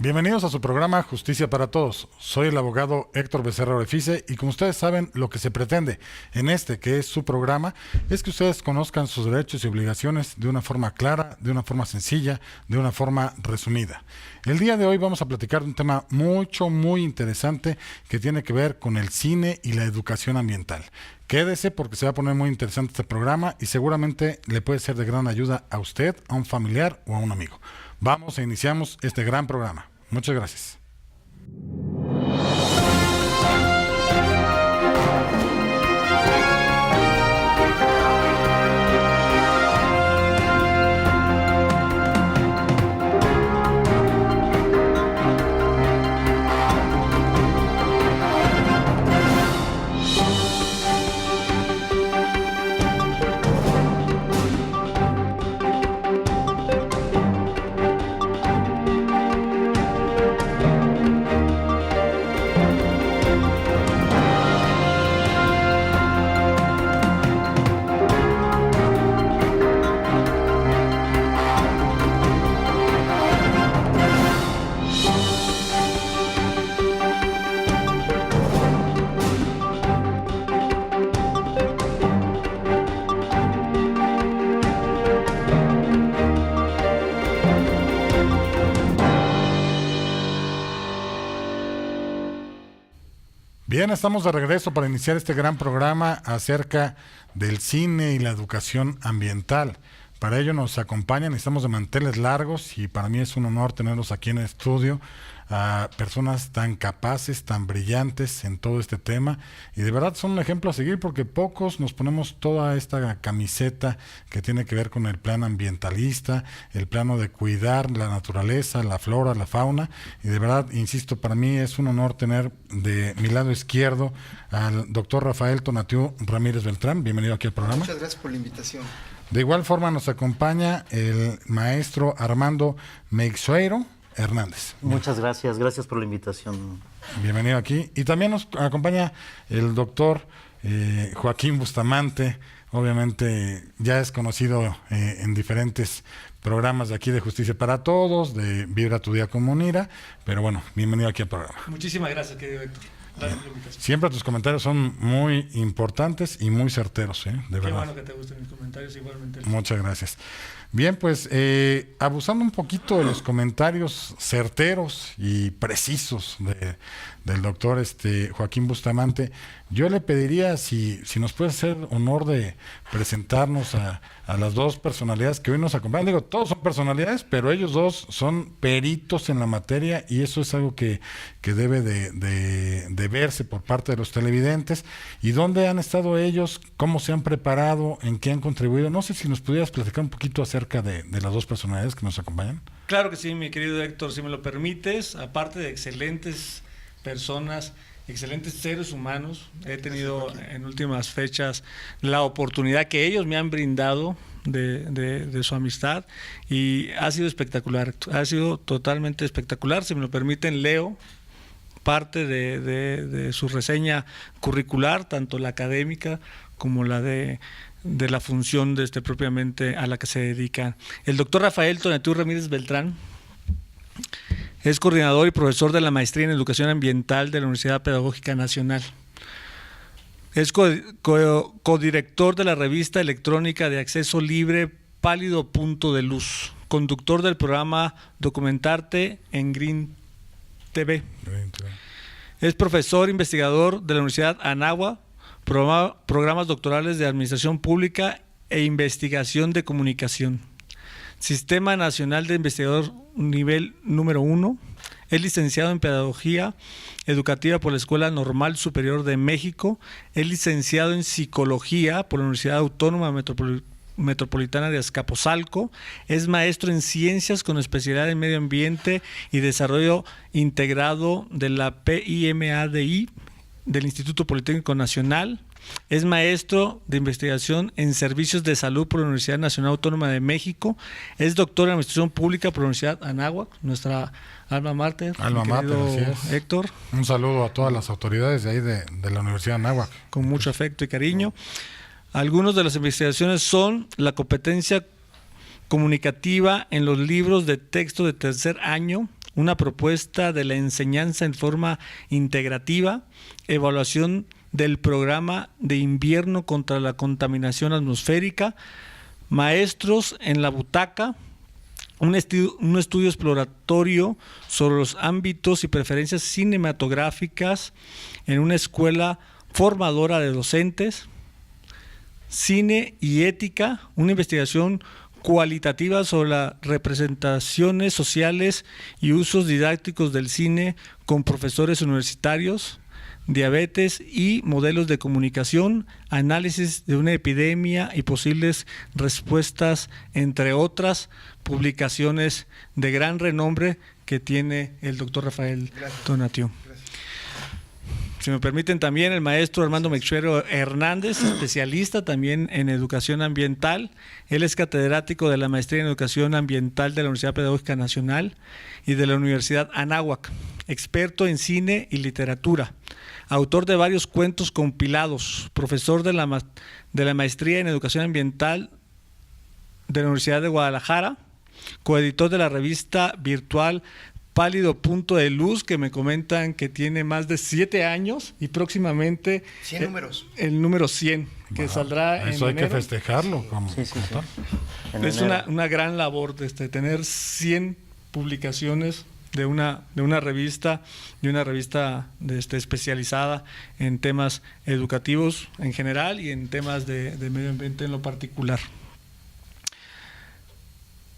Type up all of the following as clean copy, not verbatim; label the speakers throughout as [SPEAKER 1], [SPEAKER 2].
[SPEAKER 1] Bienvenidos a su programa Justicia para Todos. Soy el abogado Héctor Becerra Orefice y como ustedes saben, lo que se pretende en este, que es su programa, es que ustedes conozcan sus derechos y obligaciones de una forma clara, de una forma sencilla, de una forma resumida. El día de hoy vamos a platicar de un tema muy interesante que tiene que ver con el cine y la educación ambiental. Quédese porque se va a poner muy interesante este programa y seguramente le puede ser de gran ayuda a usted, a un familiar o a un amigo. Vamos e iniciamos este gran programa. Muchas gracias. Bien, estamos de regreso para iniciar este gran programa acerca del cine y la educación ambiental. Para ello nos acompañan, estamos de manteles largos y para mí es un honor tenerlos aquí en el estudio, a personas tan capaces, tan brillantes en todo este tema y de verdad son un ejemplo a seguir porque pocos nos ponemos toda esta camiseta que tiene que ver con el plan ambientalista, el plano de cuidar la naturaleza, la flora, la fauna y de verdad, insisto, para mí es un honor tener de mi lado izquierdo al doctor Rafael Tonatiuh Ramírez Beltrán. Bienvenido aquí al programa.
[SPEAKER 2] Muchas gracias por la invitación.
[SPEAKER 1] De igual forma nos acompaña el maestro Armando Meixueiro Hernández.
[SPEAKER 3] Muchas gracias, gracias por la invitación.
[SPEAKER 1] Bienvenido aquí. Y también nos acompaña el doctor Joaquín Bustamante, obviamente ya es conocido en diferentes programas de aquí de Justicia para Todos, de Vibra tu Día con Munira, pero bueno, bienvenido aquí al programa.
[SPEAKER 4] Muchísimas gracias, querido Héctor.
[SPEAKER 1] Siempre tus comentarios son muy importantes y muy certeros, de verdad.
[SPEAKER 4] Qué bueno que te gusten mis comentarios, igualmente.
[SPEAKER 1] Muchas gracias. Bien, pues abusando un poquito de los comentarios certeros y precisos del doctor Joaquín Bustamante, yo le pediría si nos puede hacer honor de presentarnos a las dos personalidades que hoy nos acompañan. Digo, todos son personalidades, pero ellos dos son peritos en la materia y eso es algo que debe de verse por parte de los televidentes. ¿Y dónde han estado ellos? ¿Cómo se han preparado? ¿En qué han contribuido? No sé si nos pudieras platicar un poquito acerca de las dos personalidades que nos acompañan.
[SPEAKER 4] Claro que sí, mi querido Héctor, si me lo permites, aparte de excelentes personas, excelentes seres humanos, he tenido en últimas fechas la oportunidad que ellos me han brindado de su amistad y ha sido espectacular, ha sido totalmente espectacular. Si me lo permiten, leo parte de su reseña curricular, tanto la académica como la de la función propiamente a la que se dedican. El doctor Rafael Tonatiuh Ramírez Beltrán es coordinador y profesor de la maestría en Educación Ambiental de la Universidad Pedagógica Nacional. Es codirector de la revista electrónica de acceso libre Pálido Punto de Luz, conductor del programa Documentarte en Green TV. Es profesor investigador de la Universidad Anáhuac, programas doctorales de Administración Pública e Investigación de Comunicación. Sistema Nacional de Investigador nivel número 1. Es licenciado en Pedagogía Educativa por la Escuela Normal Superior de México. Es licenciado en Psicología por la Universidad Autónoma Metropolitana de Azcapotzalco. Es maestro en Ciencias con especialidad en Medio Ambiente y Desarrollo Integrado de la PIMADI del Instituto Politécnico Nacional. Es maestro de investigación en Servicios de Salud por la Universidad Nacional Autónoma de México. Es doctor en Administración Pública por la Universidad Anáhuac, nuestra alma mater.
[SPEAKER 1] Alma mater, así es.
[SPEAKER 4] Héctor.
[SPEAKER 1] Un saludo a todas las autoridades de ahí de la Universidad Anáhuac.
[SPEAKER 4] Con mucho afecto y cariño. Algunas de las investigaciones son la competencia comunicativa en los libros de texto de tercer año, una propuesta de la enseñanza en forma integrativa, evaluación del programa de invierno contra la contaminación atmosférica, maestros en la butaca, un estudio exploratorio sobre los ámbitos y preferencias cinematográficas en una escuela formadora de docentes, cine y ética, una investigación cualitativa sobre las representaciones sociales y usos didácticos del cine con profesores universitarios, diabetes y modelos de comunicación, análisis de una epidemia y posibles respuestas, entre otras publicaciones de gran renombre que tiene el doctor Rafael Tonatiuh. Si me permiten, también el maestro Armando Meixuero Hernández, especialista también en educación ambiental. Él es catedrático de la maestría en educación ambiental de la Universidad Pedagógica Nacional y de la Universidad Anáhuac, experto en cine y literatura, autor de varios cuentos compilados, profesor de la maestría en educación ambiental de la Universidad de Guadalajara, coeditor de la revista virtual Pálido Punto de Luz, que me comentan que tiene más de 7 años y próximamente
[SPEAKER 2] 100 números.
[SPEAKER 4] El número 100, que saldrá en
[SPEAKER 1] eso hay
[SPEAKER 4] enero.
[SPEAKER 1] que festejarlo.
[SPEAKER 3] Sí.
[SPEAKER 4] Es una gran labor tener 100 publicaciones de una revista especializada en temas educativos en general y en temas de medio ambiente en lo particular.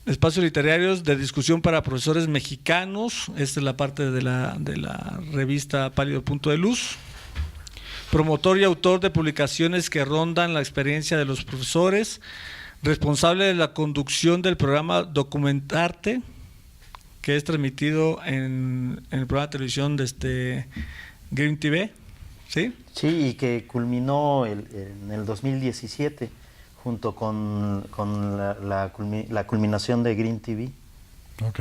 [SPEAKER 4] Espacios literarios de discusión para profesores mexicanos. Esta es la parte de la revista Pálido Punto de Luz. Promotor y autor de publicaciones que rondan la experiencia de los profesores. Responsable de la conducción del programa Documentarte, que es transmitido en el programa de televisión de Green TV. ¿Sí?
[SPEAKER 3] Sí, y que culminó en el 2017. Junto con la culminación de Green TV.
[SPEAKER 1] Ok.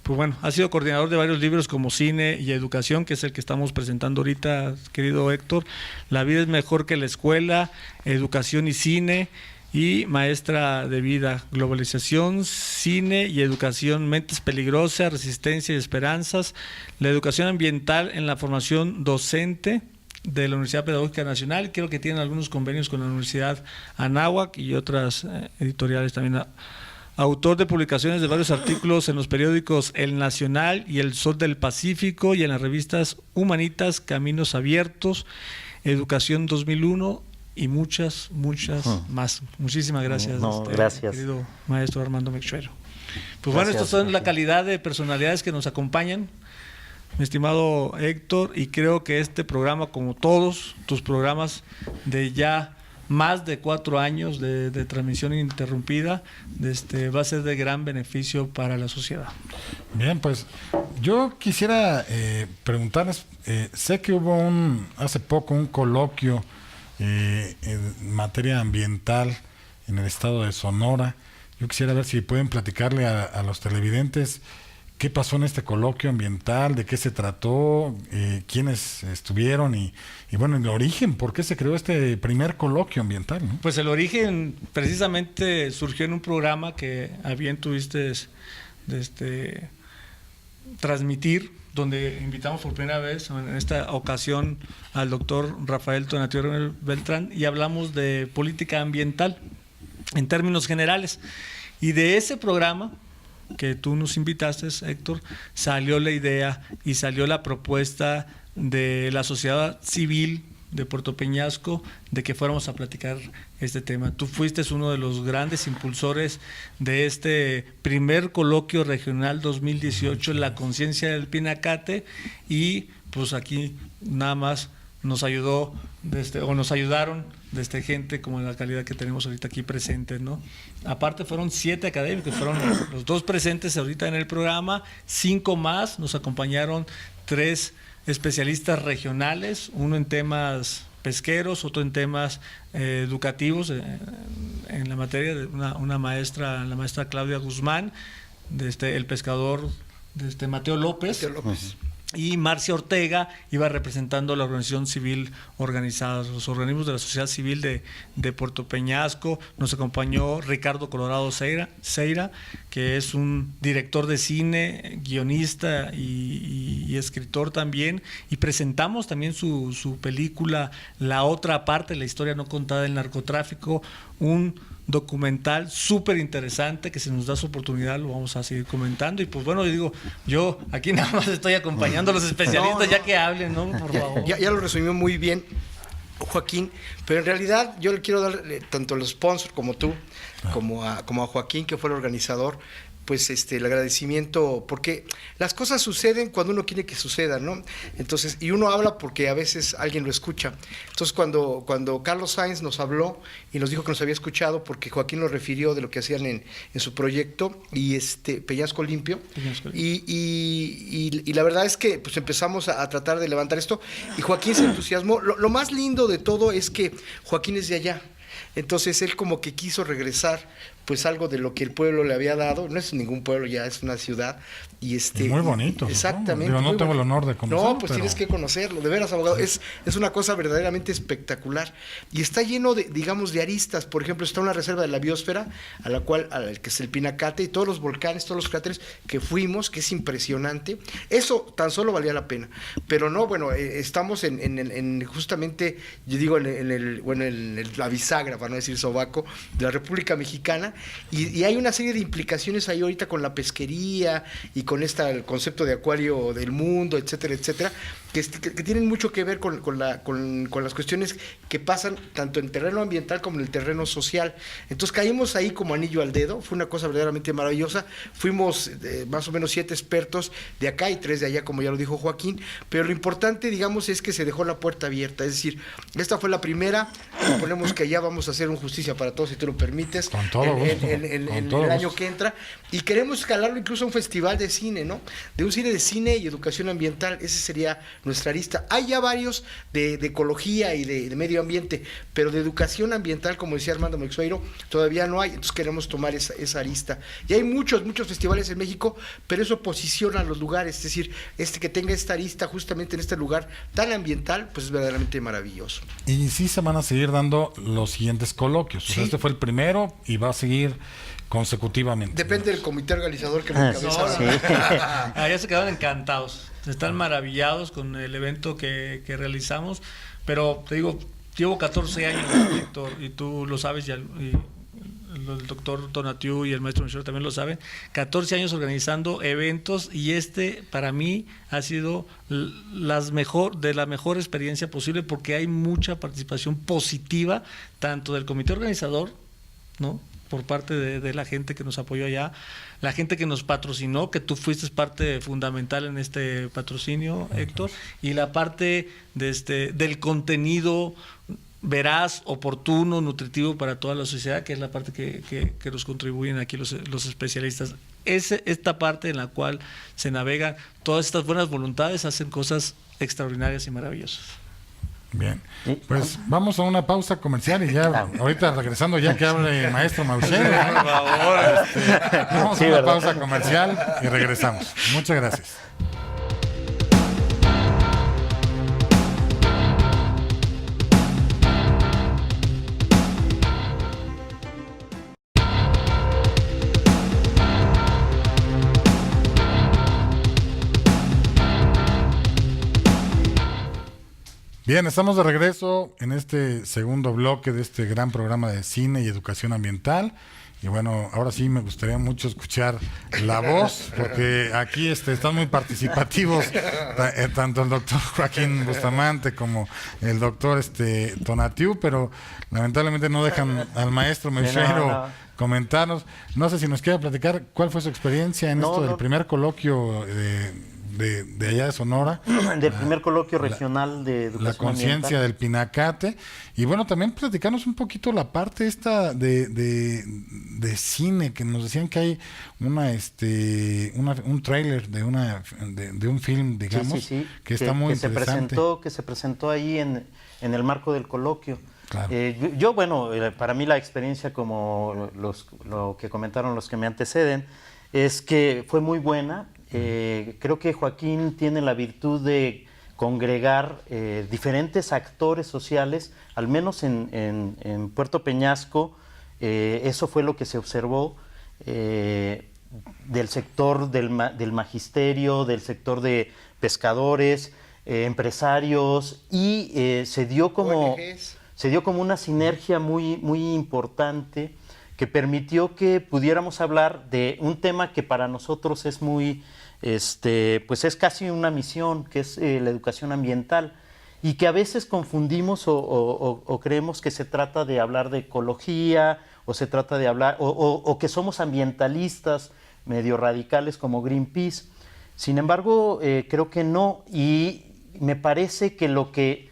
[SPEAKER 4] Pues bueno, ha sido coordinador de varios libros como Cine y Educación, que es el que estamos presentando ahorita, querido Héctor. La vida es mejor que la escuela, Educación y Cine, y Maestra de Vida, Globalización, Cine y Educación, Mentes Peligrosas, Resistencia y Esperanzas, la educación ambiental en la formación docente de la Universidad Pedagógica Nacional. Creo que tienen algunos convenios con la Universidad Anáhuac y otras editoriales también. Autor de publicaciones de varios artículos en los periódicos El Nacional y El Sol del Pacífico y en las revistas Humanitas, Caminos Abiertos, Educación 2001 y muchas más. Muchísimas gracias,
[SPEAKER 3] gracias,
[SPEAKER 4] querido maestro Armando Meixuero. Pues bueno,
[SPEAKER 3] Gracias,
[SPEAKER 4] estas son la calidad de personalidades que nos acompañan, mi estimado Héctor, y creo que este programa, como todos tus programas de ya más de 4 años de transmisión ininterrumpida, va a ser de gran beneficio para la sociedad.
[SPEAKER 1] Bien, pues yo quisiera preguntarles, sé que hubo hace poco un coloquio en materia ambiental en el estado de Sonora. Yo quisiera ver si pueden platicarle a los televidentes qué pasó en este coloquio ambiental, de qué se trató, quiénes estuvieron y bueno, el origen, por qué se creó este primer coloquio ambiental, ¿no?
[SPEAKER 4] Pues el origen precisamente surgió en un programa que a bien tuviste transmitir, donde invitamos por primera vez, en esta ocasión, al doctor Rafael Tonatiuh Beltrán, y hablamos de política ambiental en términos generales. Y de ese programa que tú nos invitaste, Héctor, salió la idea y salió la propuesta de la sociedad civil de Puerto Peñasco de que fuéramos a platicar este tema. Tú fuiste uno de los grandes impulsores de este primer coloquio regional 2018, La Conciencia del Pinacate, y pues aquí nada más nos ayudó nos ayudaron gente como la calidad que tenemos ahorita aquí presentes, ¿no? Aparte fueron 7 académicos, fueron los 2 presentes ahorita en el programa, 5 más, nos acompañaron 3 especialistas regionales, uno en temas pesqueros, otro en temas educativos, en la materia de una maestra, la maestra Claudia Guzmán, el pescador Mateo López. y Marcia Ortega iba representando a la organización civil organizada, los organismos de la sociedad civil de Puerto Peñasco. Nos acompañó Ricardo Colorado Seira, que es un director de cine, guionista y escritor también, y presentamos también su película La Otra Parte, la historia no contada del narcotráfico, un documental súper interesante que si nos da su oportunidad lo vamos a seguir comentando. Y pues bueno, yo aquí nada más estoy acompañando a los especialistas ya que hablen, ¿no? Por favor.
[SPEAKER 2] Ya lo resumió muy bien Joaquín, pero en realidad yo le quiero dar tanto a los sponsors como tú, como a Joaquín, que fue el organizador, pues el agradecimiento, porque las cosas suceden cuando uno quiere que sucedan, ¿no? Entonces, y uno habla porque a veces alguien lo escucha. Entonces, cuando Carlos Sainz nos habló y nos dijo que nos había escuchado, porque Joaquín lo refirió de lo que hacían en su proyecto, y Peñasco Limpio, y la verdad es que pues empezamos a tratar de levantar esto, y Joaquín se entusiasmó. Lo más lindo de todo es que Joaquín es de allá. Entonces él como que quiso regresar pues algo de lo que el pueblo le había dado. No es ningún pueblo, ya es una ciudad. Y
[SPEAKER 1] muy bonito.
[SPEAKER 2] Exactamente.
[SPEAKER 1] Digo, no tengo el honor de conocerlo.
[SPEAKER 2] No, pues tienes que conocerlo, de veras, abogado. Sí. Es una cosa verdaderamente espectacular. Y está lleno de, digamos, de aristas. Por ejemplo, está una reserva de la biosfera, que es el Pinacate, y todos los volcanes, todos los cráteres que fuimos, que es impresionante. Eso tan solo valía la pena. Pero no, bueno, estamos en justamente, yo digo, en la bisagra, para no decir sobaco, de la República Mexicana. Y hay una serie de implicaciones ahí ahorita con la pesquería y con el concepto de acuario del mundo, etcétera, etcétera, que tienen mucho que ver con las cuestiones que pasan tanto en terreno ambiental como en el terreno social. Entonces caímos ahí como anillo al dedo, fue una cosa verdaderamente maravillosa. Fuimos más o menos 7 expertos de acá y 3 de allá, como ya lo dijo Joaquín, pero lo importante, digamos, es que se dejó la puerta abierta, es decir, esta fue la primera, suponemos que allá vamos a hacer un Justicia para Todos, si tú lo permites,
[SPEAKER 1] con todo gusto,
[SPEAKER 2] en el año que entra, y queremos escalarlo incluso a un festival de cine, ¿no? De un cine de cine y educación ambiental, ese sería nuestra arista. Hay ya varios de ecología y de medio ambiente, pero de educación ambiental, como decía Armando Meixueiro, todavía no hay, entonces queremos tomar esa arista. Y hay muchos festivales en México, pero eso posiciona los lugares, es decir, que tenga esta arista justamente en este lugar tan ambiental, pues es verdaderamente maravilloso.
[SPEAKER 1] Y sí se van a seguir dando los siguientes coloquios.
[SPEAKER 2] Sí.
[SPEAKER 1] O sea, este fue el primero y va a seguir consecutivamente.
[SPEAKER 2] Depende del comité organizador que me encabeza.
[SPEAKER 3] Sí.
[SPEAKER 4] Ya se quedaron encantados, están maravillados con el evento que realizamos, pero te digo, llevo 14 años, Héctor, y tú lo sabes, y el doctor Tonatiuh y el maestro Michel también lo saben, 14 años organizando eventos, y para mí ha sido de la mejor experiencia posible, porque hay mucha participación positiva, tanto del comité organizador, ¿no?, por parte de la gente que nos apoyó allá, la gente que nos patrocinó, que tú fuiste parte fundamental en este patrocinio, Héctor, y la parte del contenido veraz, oportuno, nutritivo para toda la sociedad, que es la parte que nos contribuyen aquí los especialistas. Esta parte en la cual se navegan todas estas buenas voluntades, hacen cosas extraordinarias y maravillosas.
[SPEAKER 1] Bien, pues vamos a una pausa comercial y ya ahorita regresando, ya que hable el maestro Meixueiro, por favor, vamos a una pausa comercial y regresamos. Muchas gracias. Bien, estamos de regreso en este segundo bloque de este gran programa de cine y educación ambiental. Y bueno, ahora sí me gustaría mucho escuchar la voz, porque aquí están muy participativos, tanto el doctor Joaquín Bustamante como el doctor Tonatiuh, pero lamentablemente no dejan al maestro Meixueiro comentarnos. No sé si nos quiere platicar cuál fue su experiencia en esto del primer coloquio de allá de Sonora.
[SPEAKER 3] Del primer coloquio regional de educación
[SPEAKER 1] la conciencia del Pinacate. Y bueno, también platicarnos un poquito la parte esta de cine, que nos decían que hay un tráiler de un film, digamos,
[SPEAKER 3] sí,
[SPEAKER 1] que está muy interesante.
[SPEAKER 3] Que se presentó ahí en el marco del coloquio.
[SPEAKER 1] Claro.
[SPEAKER 3] Bueno, para mí la experiencia, como lo que comentaron los que me anteceden, es que fue muy buena. Creo que Joaquín tiene la virtud de congregar diferentes actores sociales, al menos en Puerto Peñasco. Eso fue lo que se observó del sector del magisterio, del sector de pescadores, empresarios, y se dio como una sinergia muy, muy importante que permitió que pudiéramos hablar de un tema que para nosotros es muy, pues es casi una misión, que es la educación ambiental, y que a veces confundimos o creemos que se trata de hablar de ecología, o se trata de hablar, o que somos ambientalistas medio radicales como Greenpeace. Sin embargo, creo que no, y me parece que lo que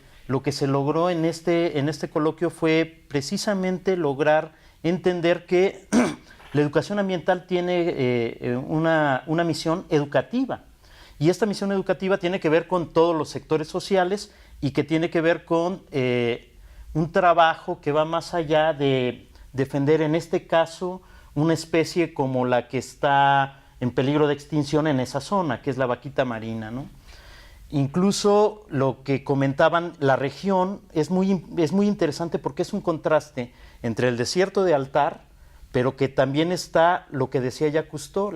[SPEAKER 3] se logró en este coloquio fue precisamente lograr entender que la educación ambiental tiene una misión educativa, y esta misión educativa tiene que ver con todos los sectores sociales y que tiene que ver con un trabajo que va más allá de defender, en este caso, una especie como la que está en peligro de extinción en esa zona, que es la vaquita marina, ¿no? Incluso lo que comentaban, la región es muy interesante porque es un contraste entre el desierto de Altar, pero que también está lo que decía Jacques Cousteau,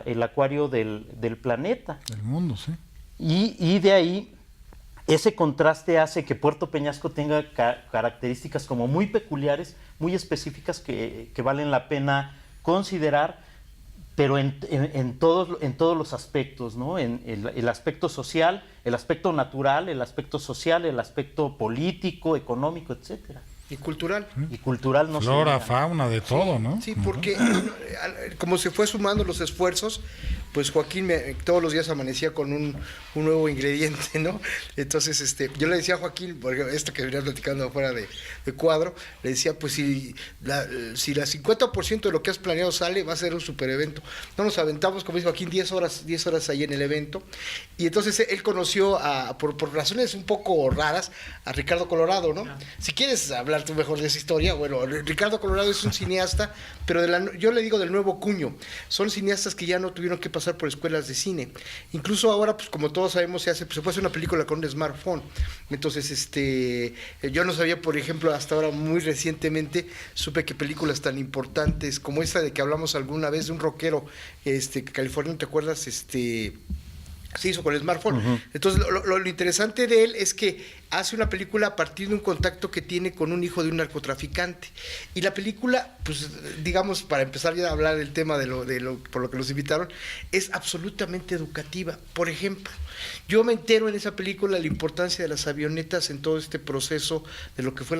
[SPEAKER 3] el acuario del planeta.
[SPEAKER 1] Del mundo, sí.
[SPEAKER 3] Y de ahí, ese contraste hace que Puerto Peñasco tenga características como muy peculiares, muy específicas que valen la pena considerar, pero en todos los aspectos, ¿no? En el aspecto social, el aspecto natural, el aspecto social, el aspecto político, económico, etcétera.
[SPEAKER 2] Y cultural.
[SPEAKER 3] Y cultural, no sé.
[SPEAKER 1] Flora, fauna, de todo, ¿no?
[SPEAKER 2] Sí, porque como se fue sumando los esfuerzos, pues Joaquín todos los días amanecía con un nuevo ingrediente, ¿no? Entonces, yo le decía a Joaquín, porque esto que venía platicando afuera de cuadro, le decía, pues si la 50% de lo que has planeado sale, va a ser un super evento. No nos aventamos, como dice Joaquín, 10 horas ahí en el evento, y entonces él conoció, por razones un poco raras, a Ricardo Colorado, ¿no? Si quieres hablar tú mejor de esa historia, bueno, Ricardo Colorado es un cineasta, pero yo le digo del nuevo cuño. Son cineastas que ya no tuvieron que pasar por escuelas de cine. Incluso ahora, pues como todos sabemos, se puede hacer una película con un smartphone. Entonces, yo no sabía, por ejemplo, hasta ahora muy recientemente supe que películas tan importantes como esta de que hablamos alguna vez de un rockero californiano, ¿te acuerdas? Se hizo con el smartphone. Uh-huh. Entonces, lo interesante de él es que hace una película a partir de un contacto que tiene con un hijo de un narcotraficante. Y la película, pues, digamos, para empezar ya a hablar del tema por lo que nos invitaron, es absolutamente educativa. Por ejemplo, yo me entero en esa película la importancia de las avionetas en todo este proceso de lo que fue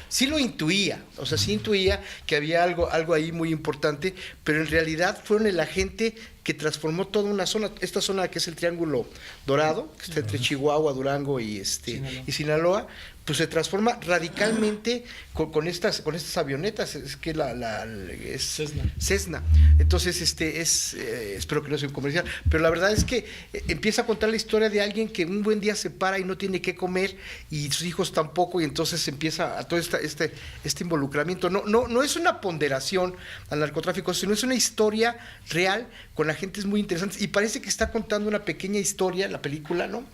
[SPEAKER 2] sí lo intuía, o sea, sí intuía que había algo ahí muy importante, pero en realidad fueron el agente que transformó toda una zona, esta zona que es el Triángulo Dorado, que está entre Chihuahua, Durango y Sinaloa, pues se transforma radicalmente con estas avionetas, es que es Cessna. Entonces, espero que no sea un comercial, pero la verdad es que empieza a contar la historia de alguien que un buen día se para y no tiene qué comer, y sus hijos tampoco, y entonces empieza a todo este involucramiento. No es una ponderación al narcotráfico, sino es una historia real con agentes muy interesantes, y parece que está contando una pequeña historia, la película, ¿no?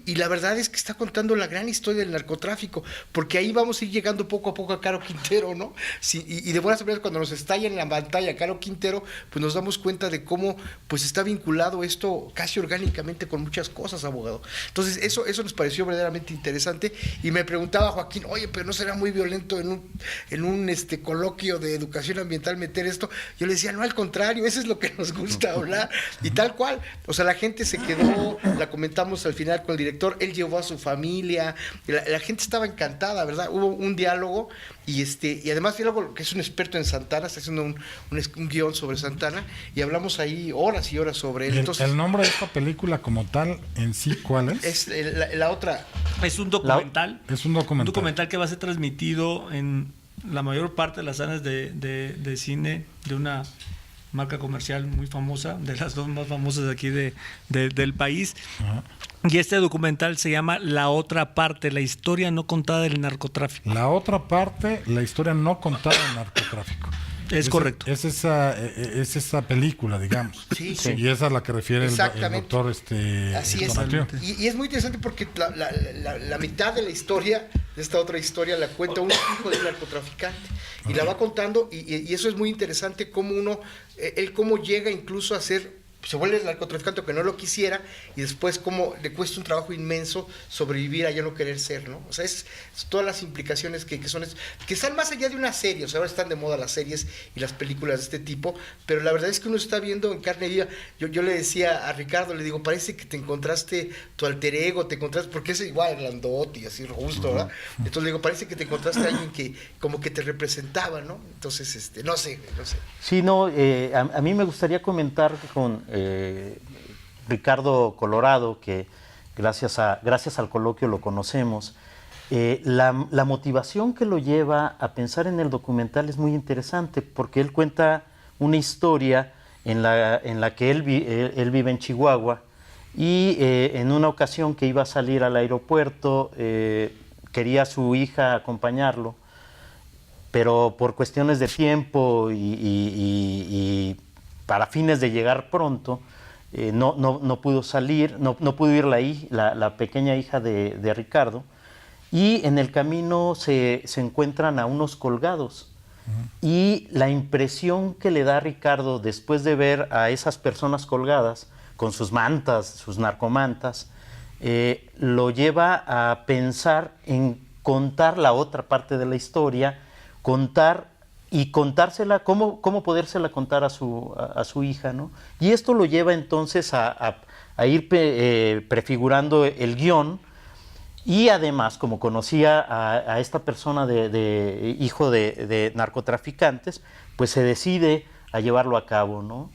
[SPEAKER 2] Y la verdad es que está contando la gran historia del narcotráfico, porque ahí vamos a ir llegando poco a poco a Caro Quintero, ¿no? Sí, y de buenas primeras, cuando nos estalla en la pantalla Caro Quintero, pues nos damos cuenta de cómo pues está vinculado esto casi orgánicamente con muchas cosas, abogado. Entonces eso nos pareció verdaderamente interesante, y me preguntaba Joaquín, oye, pero ¿no será muy violento en un coloquio de educación ambiental meter esto? Yo le decía, no, al contrario, eso es lo que nos gusta hablar, y tal cual. O sea, la gente se quedó, la comentamos al final con el director, él llevó a su familia, la gente estaba encantada, ¿verdad? Hubo un diálogo, y además diálogo que es un experto en Santana, está haciendo un guión sobre Santana, y hablamos ahí horas y horas sobre él. Entonces,
[SPEAKER 1] ¿el nombre de esta película como tal en sí cuál es?
[SPEAKER 2] Es la otra.
[SPEAKER 4] Es un documental.
[SPEAKER 1] Es un documental.
[SPEAKER 4] Un documental que va a ser transmitido en la mayor parte de las salas de cine de una marca comercial muy famosa, de las dos más famosas de aquí del país. Ajá. Y este documental se llama La Otra Parte, la historia no contada del narcotráfico.
[SPEAKER 1] La Otra Parte, la historia no contada del narcotráfico.
[SPEAKER 4] Es correcto.
[SPEAKER 1] Es esa película, digamos.
[SPEAKER 2] Sí.
[SPEAKER 1] Y esa es la que refiere el
[SPEAKER 2] Exactamente.
[SPEAKER 1] doctor
[SPEAKER 2] Así es.
[SPEAKER 1] Tonatiuh.
[SPEAKER 2] Y es muy interesante porque la mitad de la historia, de esta otra historia, la cuenta un hijo de un narcotraficante. Y la va contando, y eso es muy interesante, cómo él cómo llega incluso a ser, se vuelve narcotraficante que no lo quisiera, y después cómo le cuesta un trabajo inmenso sobrevivir a ya no querer ser, ¿no? O sea, es todas las implicaciones que están más allá de una serie. O sea, ahora están de moda las series y las películas de este tipo, pero la verdad es que uno está viendo en carne viva. Yo le decía a Ricardo, le digo, parece que te encontraste tu alter ego, porque es igual, grandote y así robusto, ¿verdad? Entonces le digo, parece que te encontraste a alguien que como que te representaba, ¿no? Entonces, no sé.
[SPEAKER 3] Sí, no, a mí me gustaría comentar con Ricardo Colorado, que gracias al coloquio lo conocemos. La motivación que lo lleva a pensar en el documental es muy interesante, porque él cuenta una historia en la que él vive en Chihuahua, y en una ocasión que iba a salir al aeropuerto, quería a su hija acompañarlo, pero por cuestiones de tiempo y para fines de llegar pronto, no pudo salir, no pudo ir la pequeña hija de Ricardo, y en el camino se encuentran a unos colgados. Y la impresión que le da a Ricardo después de ver a esas personas colgadas con sus mantas, sus narcomantas, lo lleva a pensar en contar la otra parte de la historia, contársela, cómo podérsela contar a su hija, ¿no? Y esto lo lleva entonces a ir prefigurando el guión, y además, como conocía a esta persona de hijo de narcotraficantes, pues se decide a llevarlo a cabo, ¿no?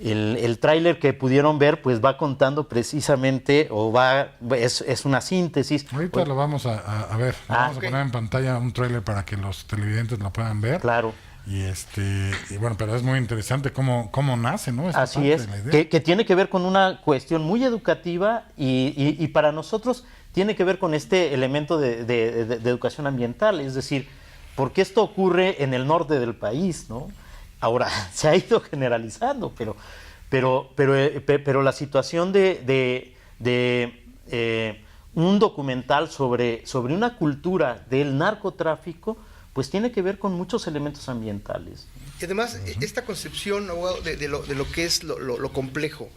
[SPEAKER 3] El tráiler que pudieron ver pues va contando precisamente, es una síntesis.
[SPEAKER 1] Ahorita lo vamos a ver. Vamos a poner en pantalla un tráiler para que los televidentes lo puedan ver.
[SPEAKER 3] Claro.
[SPEAKER 1] Y bueno, pero es muy interesante cómo nace, ¿no? Esta
[SPEAKER 3] Así
[SPEAKER 1] parte
[SPEAKER 3] es,
[SPEAKER 1] de la idea.
[SPEAKER 3] que tiene que ver con una cuestión muy educativa, y para nosotros tiene que ver con este elemento de educación ambiental, es decir, porque esto ocurre en el norte del país, ¿no? Ahora, se ha ido generalizando, pero la situación de un documental sobre una cultura del narcotráfico, pues tiene que ver con muchos elementos ambientales.
[SPEAKER 2] Y además, esta concepción, abogado, de lo que es lo complejo,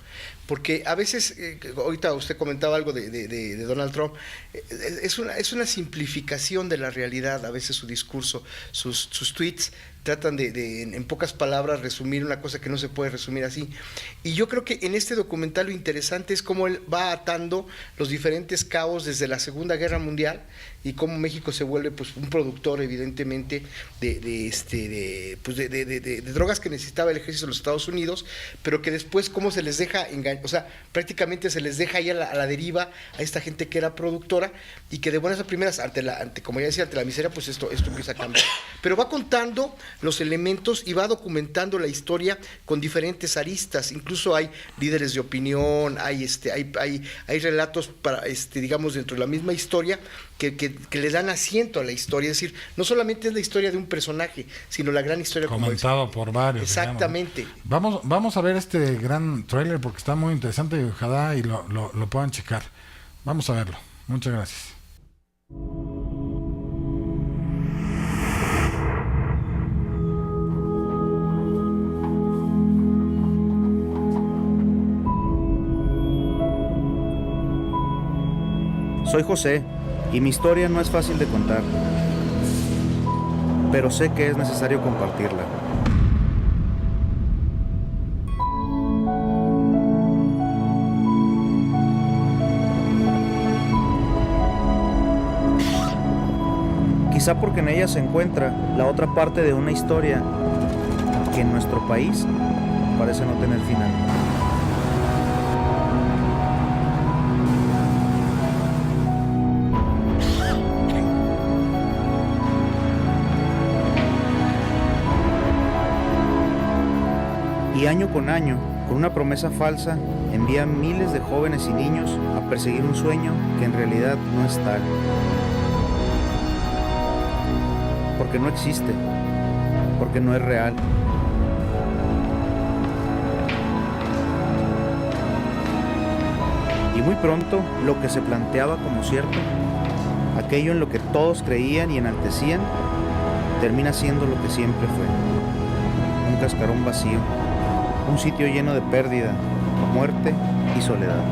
[SPEAKER 2] porque a veces, ahorita usted comentaba algo de Donald Trump, es una simplificación de la realidad, a veces su discurso, sus tweets tratan de en pocas palabras resumir una cosa que no se puede resumir así. Y yo creo que en este documental lo interesante es cómo él va atando los diferentes cabos desde la Segunda Guerra Mundial, y cómo México se vuelve pues un productor evidentemente de drogas que necesitaba el ejército de los Estados Unidos, pero que después cómo se les deja o sea, prácticamente se les deja ahí a la deriva a esta gente que era productora, y que de buenas a primeras, como ya decía, ante la miseria, pues esto empieza a cambiar. Pero va contando los elementos y va documentando la historia con diferentes aristas. Incluso hay líderes de opinión, hay relatos para digamos dentro de la misma historia que le dan asiento a la historia. Es decir, no solamente es la historia de un personaje, sino la gran historia
[SPEAKER 1] comentado por varios.
[SPEAKER 2] Exactamente.
[SPEAKER 1] Vamos a ver este gran tráiler porque está muy interesante, y ojalá y lo puedan checar. Vamos a verlo. Muchas gracias.
[SPEAKER 5] Soy José, y mi historia no es fácil de contar, pero sé que es necesario compartirla. Quizá porque en ella se encuentra la otra parte de una historia que en nuestro país parece no tener final. Y año con año, con una promesa falsa, envían miles de jóvenes y niños a perseguir un sueño que en realidad no es tal. Porque no existe. porque no es real. Y muy pronto, lo que se planteaba como cierto, aquello en lo que todos creían y enaltecían, termina siendo lo que siempre fue: un cascarón vacío, un sitio lleno de pérdida, muerte y soledad.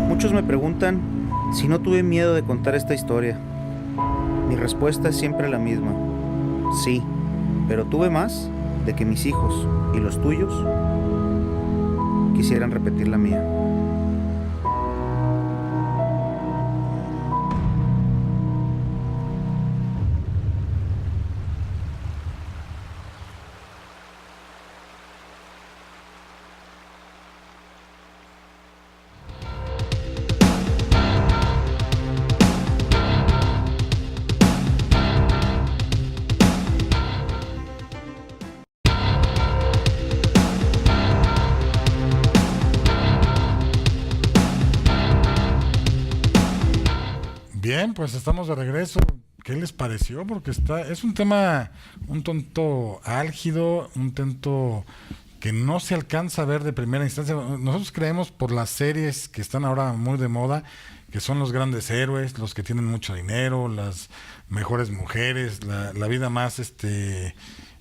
[SPEAKER 5] Muchos me preguntan si no tuve miedo de contar esta historia. Mi respuesta es siempre la misma: sí, pero tuve más de que mis hijos y los tuyos quisieran repetir la mía.
[SPEAKER 1] Bien, pues estamos de regreso. ¿Qué les pareció? Porque es un tema un tanto álgido, un tanto que no se alcanza a ver de primera instancia. Nosotros creemos, por las series que están ahora muy de moda, que son los grandes héroes, los que tienen mucho dinero, las mejores mujeres, la vida más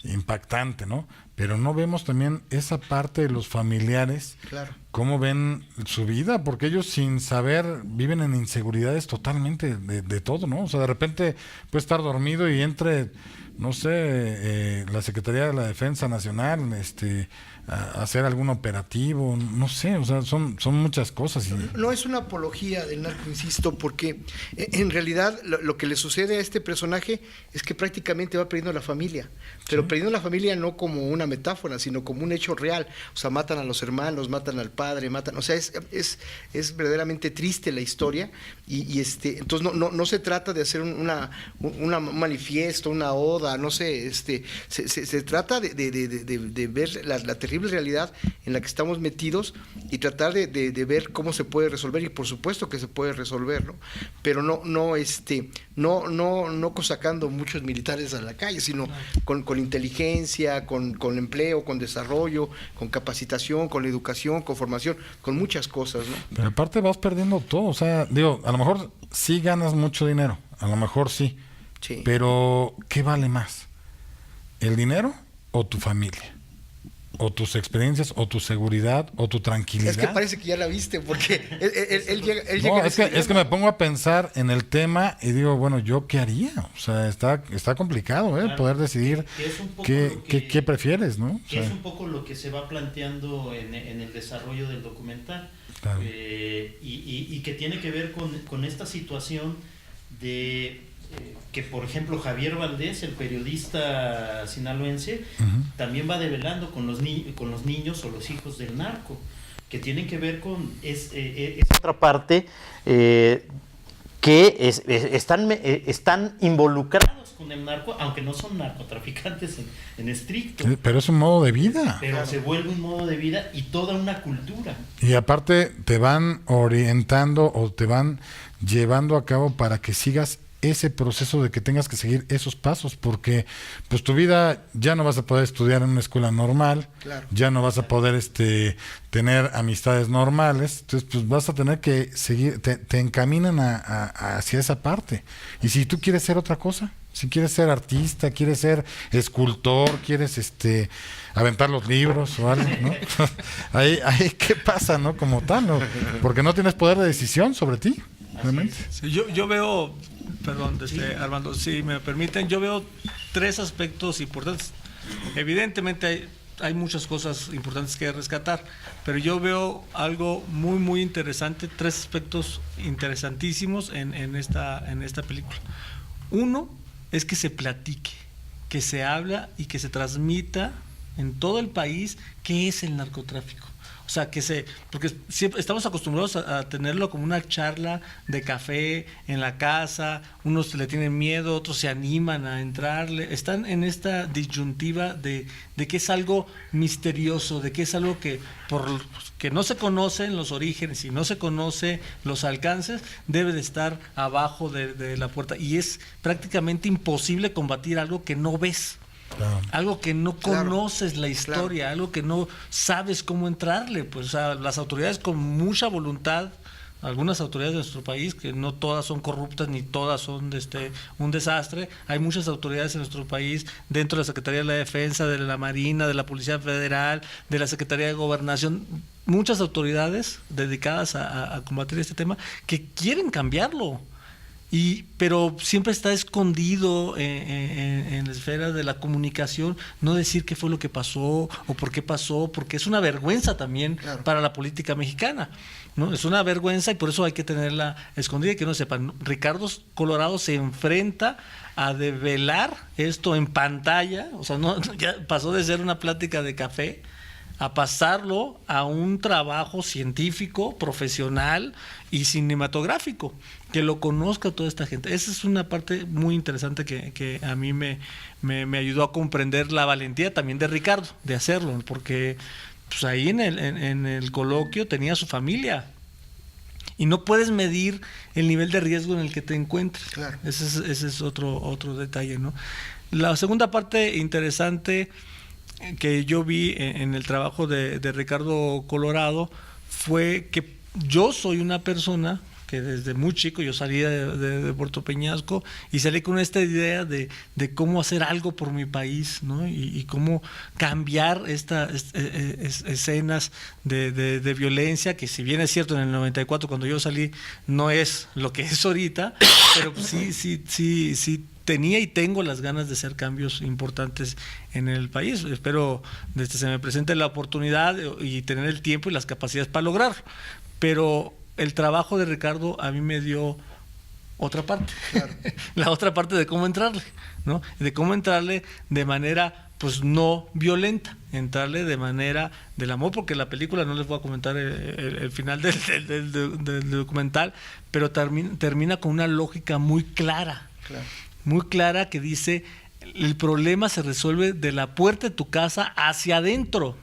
[SPEAKER 1] impactante, ¿no? Pero no vemos también esa parte de los familiares,
[SPEAKER 2] Claro.
[SPEAKER 1] cómo ven su vida, porque ellos, sin saber, viven en inseguridades totalmente de todo, ¿no? O sea, de repente puede estar dormido y entre, no sé, la Secretaría de la Defensa Nacional, a hacer algún operativo, no sé, o sea, son muchas cosas.
[SPEAKER 2] No es una apología del narco, insisto, porque en realidad lo que le sucede a este personaje es que prácticamente va perdiendo la familia, pero perdiendo la familia no como una metáfora, sino como un hecho real. O sea, matan a los hermanos, matan al padre, o sea, es verdaderamente triste la historia, y entonces no se trata de hacer un manifiesto, una oda, no sé, se trata de ver la terrible realidad en la que estamos metidos y tratar de ver cómo se puede resolver, y por supuesto que se puede resolver, ¿no? Pero no sacando muchos militares a la calle, sino con inteligencia, con empleo, con desarrollo, con capacitación, con educación, con formación, con muchas cosas, ¿no?
[SPEAKER 1] Pero aparte vas perdiendo todo, o sea, digo, a lo mejor sí ganas mucho dinero, a lo mejor sí, pero ¿qué vale más? ¿El dinero o tu familia? ¿O tus experiencias, o tu seguridad, o tu tranquilidad?
[SPEAKER 2] Es que parece que ya la viste, porque él llega
[SPEAKER 1] no, es que me pongo a pensar en el tema y digo, bueno, ¿yo qué haría? O sea, está complicado,
[SPEAKER 3] Claro,
[SPEAKER 1] poder decidir qué prefieres, ¿no?
[SPEAKER 3] Que es un poco lo que se va planteando en el desarrollo del documental.
[SPEAKER 1] Claro.
[SPEAKER 3] Y que tiene que ver con esta situación de que, por ejemplo, Javier Valdés, el periodista sinaloense, también va develando con los niños o los hijos del narco, que tienen que ver con esa otra parte que están involucrados con el narco, aunque no son narcotraficantes en estricto.
[SPEAKER 1] Pero es un modo de vida.
[SPEAKER 3] Pero se vuelve un modo de vida y toda una cultura.
[SPEAKER 1] Y aparte te van orientando o te van llevando a cabo para que sigas ese proceso de que tengas que seguir esos pasos, porque pues tu vida ya no vas a poder estudiar en una escuela normal, ya no vas a poder tener amistades normales, entonces pues vas a tener que seguir, te encaminan hacia esa parte. Y si tú quieres ser otra cosa, si quieres ser artista, quieres ser escultor, quieres aventar los libros o algo, ¿no? ahí qué pasa, ¿no? Como tal, ¿no? Porque no tienes poder de decisión sobre ti, realmente.
[SPEAKER 4] Sí, yo veo, perdón, Armando, si me permiten, yo veo tres aspectos importantes. Evidentemente hay muchas cosas importantes que rescatar, pero yo veo algo muy, muy interesante, tres aspectos interesantísimos en esta película. Uno es que se platique, que se habla y que se transmita en todo el país qué es el narcotráfico. O sea, porque siempre estamos acostumbrados a tenerlo como una charla de café en la casa, unos le tienen miedo, otros se animan a entrarle, están en esta disyuntiva de que es algo misterioso, de que es algo que no se conocen los orígenes y no se conoce los alcances, debe de estar abajo de la puerta, y es prácticamente imposible combatir algo que no ves. Claro. Algo que no conoces la historia, algo que no sabes cómo entrarle. Pues, o sea, las autoridades con mucha voluntad, algunas autoridades de nuestro país, que no todas son corruptas ni todas son un desastre, hay muchas autoridades en nuestro país, dentro de la Secretaría de la Defensa, de la Marina, de la Policía Federal, de la Secretaría de Gobernación, muchas autoridades dedicadas a combatir este tema, que quieren cambiarlo. Pero siempre está escondido en la esfera de la comunicación, no decir qué fue lo que pasó o por qué pasó, porque es una vergüenza también para la política mexicana, ¿no? Es una vergüenza y por eso hay que tenerla escondida y que no sepan. Ricardo Colorado se enfrenta a develar esto en pantalla, o sea, ya pasó de ser una plática de café a pasarlo a un trabajo científico, profesional y cinematográfico, que lo conozca toda esta gente. Esa es una parte muy interesante que a mí me ayudó a comprender la valentía también de Ricardo, de hacerlo, porque pues ahí en el coloquio tenía su familia, y no puedes medir el nivel de riesgo en el que te encuentres. Claro. Ese es otro detalle, ¿no? La segunda parte interesante que yo vi en el trabajo de Ricardo Colorado fue que yo soy una persona que desde muy chico yo salí de Puerto Peñasco y salí con esta idea de cómo hacer algo por mi país, ¿no? Y cómo cambiar estas escenas de violencia, que si bien es cierto en el 94 cuando yo salí no es lo que es ahorita, pero sí tenía y tengo las ganas de hacer cambios importantes en el país. Espero se me presente la oportunidad y tener el tiempo y las capacidades para lograrlo. Pero el trabajo de Ricardo a mí me dio otra parte, claro. La otra parte de cómo entrarle, ¿no? De cómo entrarle de manera pues no violenta, entrarle de manera del amor, porque la película, no les voy a comentar el final del documental, pero termina con una lógica muy clara. Claro. Muy clara, que dice: el problema se resuelve de la puerta de tu casa hacia adentro,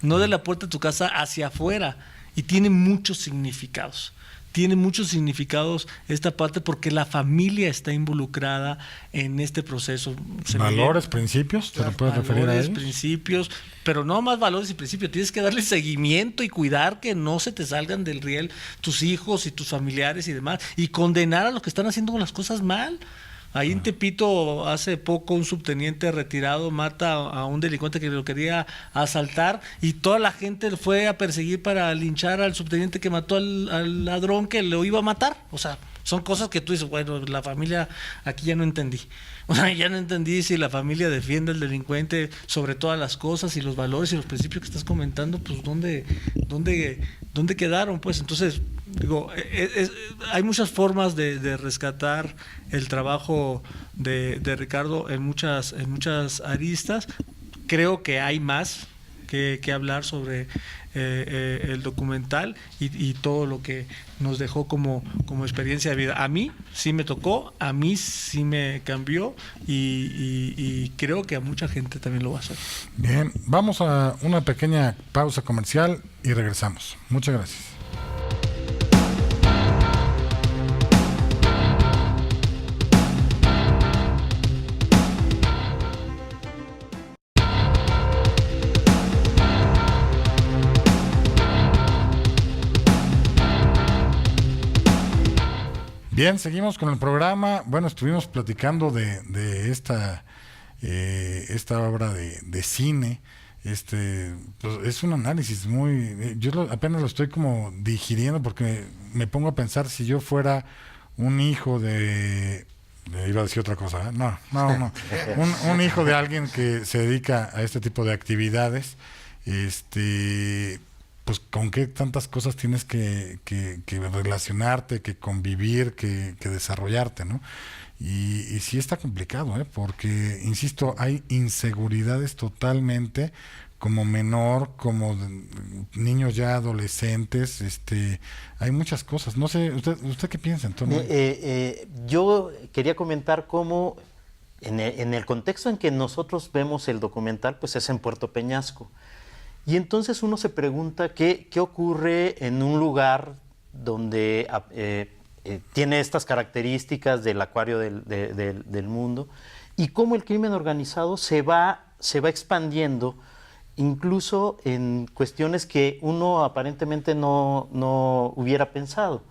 [SPEAKER 4] no de la puerta de tu casa hacia afuera, y tiene muchos significados. Tiene muchos significados esta parte porque la familia está involucrada en este proceso.
[SPEAKER 1] ¿Valores, principios? ¿Te lo puedes referir a ellos?
[SPEAKER 4] Valores, principios, pero no más valores y principios. Tienes que darle seguimiento y cuidar que no se te salgan del riel tus hijos y tus familiares y demás, y condenar a los que están haciendo las cosas mal. Ahí en Tepito, hace poco, un subteniente retirado mata a un delincuente que lo quería asaltar, y toda la gente fue a perseguir para linchar al subteniente que mató al ladrón que lo iba a matar. O sea, son cosas que tú dices, bueno, la familia, aquí ya no entendí. O sea, ya no entendí si la familia defiende al delincuente sobre todas las cosas, y los valores y los principios que estás comentando, pues ¿dónde quedaron? Pues entonces, digo, hay muchas formas de rescatar el trabajo de Ricardo en muchas aristas. Creo que hay más que hablar sobre el documental y todo lo que nos dejó como experiencia de vida. A mí sí me tocó, a mí sí me cambió, y creo que a mucha gente también lo va a hacer.
[SPEAKER 1] Bien, vamos a una pequeña pausa comercial y regresamos. Muchas gracias. Bien, seguimos con el programa. Bueno, estuvimos platicando de esta obra de cine. Pues es un análisis muy... Yo apenas lo estoy como digiriendo, porque me pongo a pensar, si yo fuera un hijo de... Iba a decir otra cosa, ¿eh? No. Un hijo de alguien que se dedica a este tipo de actividades, pues con qué tantas cosas tienes que relacionarte, que convivir, que desarrollarte, ¿no? Y sí está complicado, porque, insisto, hay inseguridades totalmente como menor, como niños ya adolescentes, hay muchas cosas. No sé, ¿usted qué piensa, Antonio?
[SPEAKER 3] Yo quería comentar cómo en el contexto en que nosotros vemos el documental, pues es en Puerto Peñasco. Y entonces uno se pregunta qué ocurre en un lugar donde tiene estas características del acuario del mundo, y cómo el crimen organizado se va expandiendo, incluso en cuestiones que uno aparentemente no hubiera pensado.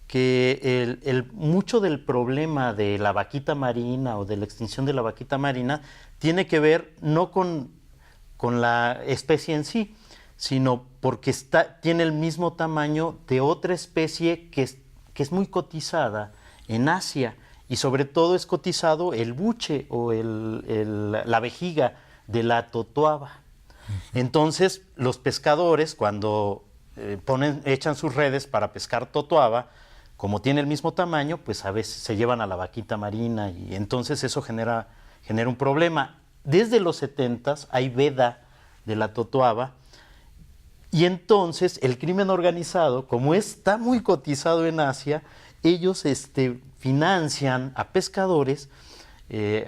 [SPEAKER 3] Que mucho del problema de la vaquita marina o de la extinción de la vaquita marina tiene que ver no con la especie en sí, sino porque tiene el mismo tamaño de otra especie que es muy cotizada en Asia, y sobre todo es cotizado el buche o la vejiga de la totoaba. Entonces los pescadores, cuando echan sus redes para pescar totoaba, como tiene el mismo tamaño, pues a veces se llevan a la vaquita marina, y entonces eso genera un problema. Desde los 70s hay veda de la totoaba, y entonces el crimen organizado, como está muy cotizado en Asia, ellos financian a pescadores,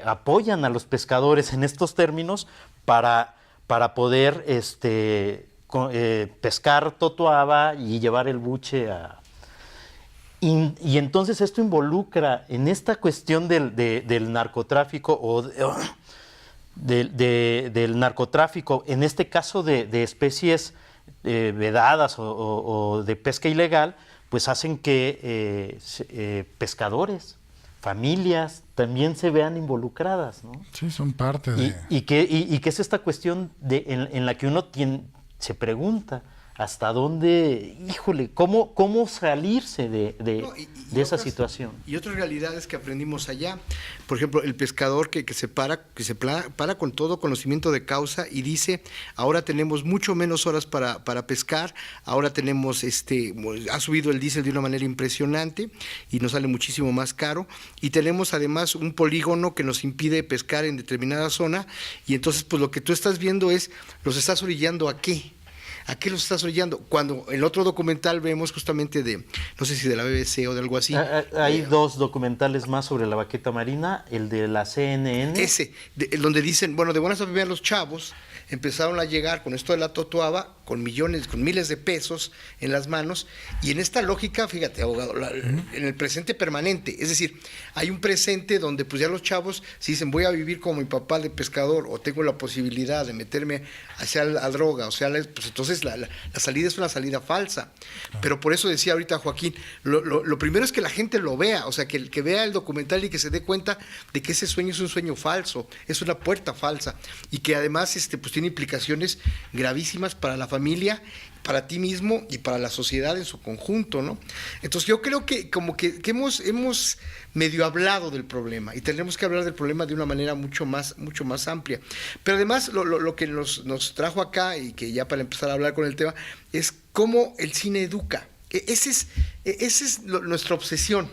[SPEAKER 3] apoyan a los pescadores en estos términos para poder pescar totoaba y llevar el buche a... Y entonces esto involucra en esta cuestión del narcotráfico del narcotráfico, en este caso de especies vedadas o de pesca ilegal, pues hacen que pescadores, familias también se vean involucradas, ¿no?
[SPEAKER 1] Sí, son parte de...
[SPEAKER 3] Y que es esta cuestión en la que uno se pregunta hasta dónde, híjole, cómo salirse de esa situación.
[SPEAKER 2] Y otras realidades que aprendimos allá. Por ejemplo, el pescador que se para con todo conocimiento de causa y dice: ahora tenemos mucho menos horas para pescar, ahora tenemos, ha subido el diésel de una manera impresionante y nos sale muchísimo más caro, y tenemos además un polígono que nos impide pescar en determinada zona, y entonces pues lo que tú estás viendo es, los estás orillando ¿a qué? ¿A qué los estás oyendo? Cuando en otro documental vemos justamente no sé si de la BBC o de algo así.
[SPEAKER 3] Hay dos documentales más sobre la vaqueta marina, el de la CNN.
[SPEAKER 2] Donde dicen, bueno, de buenas a primeras los chavos empezaron a llegar con esto de la totoaba, con miles de pesos en las manos, y en esta lógica, fíjate, abogado, en el presente permanente, es decir, hay un presente donde pues ya los chavos si dicen voy a vivir como mi papá de pescador, o tengo la posibilidad de meterme hacia la droga, o sea, pues entonces la salida es una salida falsa. Pero por eso decía ahorita Joaquín, lo primero es que la gente lo vea, o sea, que vea el documental y que se dé cuenta de que ese sueño es un sueño falso, es una puerta falsa, y que además pues tiene implicaciones gravísimas para la familia, para ti mismo y para la sociedad en su conjunto, ¿no? Entonces yo creo que como que hemos medio hablado del problema, y tenemos que hablar del problema de una manera mucho más amplia. Pero además lo que nos trajo acá, y que ya para empezar a hablar con el tema, es cómo el cine educa. Esa es nuestra obsesión,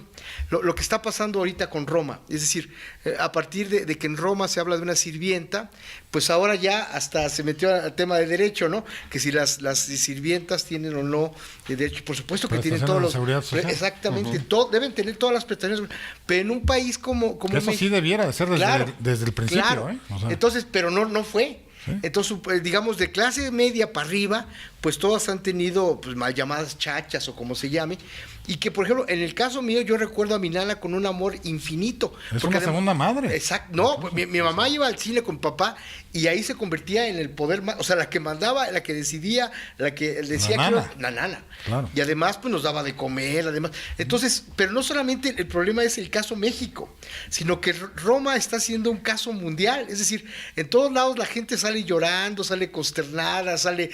[SPEAKER 2] lo que está pasando ahorita con Roma. Es decir, a partir de que en Roma se habla de una sirvienta, pues ahora ya hasta se metió al tema de derecho, ¿no? Que si las sirvientas tienen o no derecho, por supuesto que tienen todos los... Exactamente, deben tener todas las prestaciones, pero en un país como
[SPEAKER 1] eso México, sí debiera de ser desde el principio.
[SPEAKER 2] Claro.
[SPEAKER 1] O sea.
[SPEAKER 2] Entonces, pero no fue. ¿Sí? Entonces, digamos, de clase media para arriba, pues todas han tenido pues, mal llamadas chachas o como se llame, y que, por ejemplo, en el caso mío, yo recuerdo a mi nana con un amor infinito.
[SPEAKER 1] Es una segunda madre.
[SPEAKER 2] Exacto. No, pues, mi mamá iba al cine con papá, y ahí se convertía en el poder, o sea, la que mandaba, la que decidía, la que decía la nana.
[SPEAKER 1] Claro.
[SPEAKER 2] Y además, pues nos daba de comer, además. Entonces, pero no solamente el problema es el caso México, sino que Roma está siendo un caso mundial. Es decir, en todos lados la gente sale llorando, sale consternada, sale.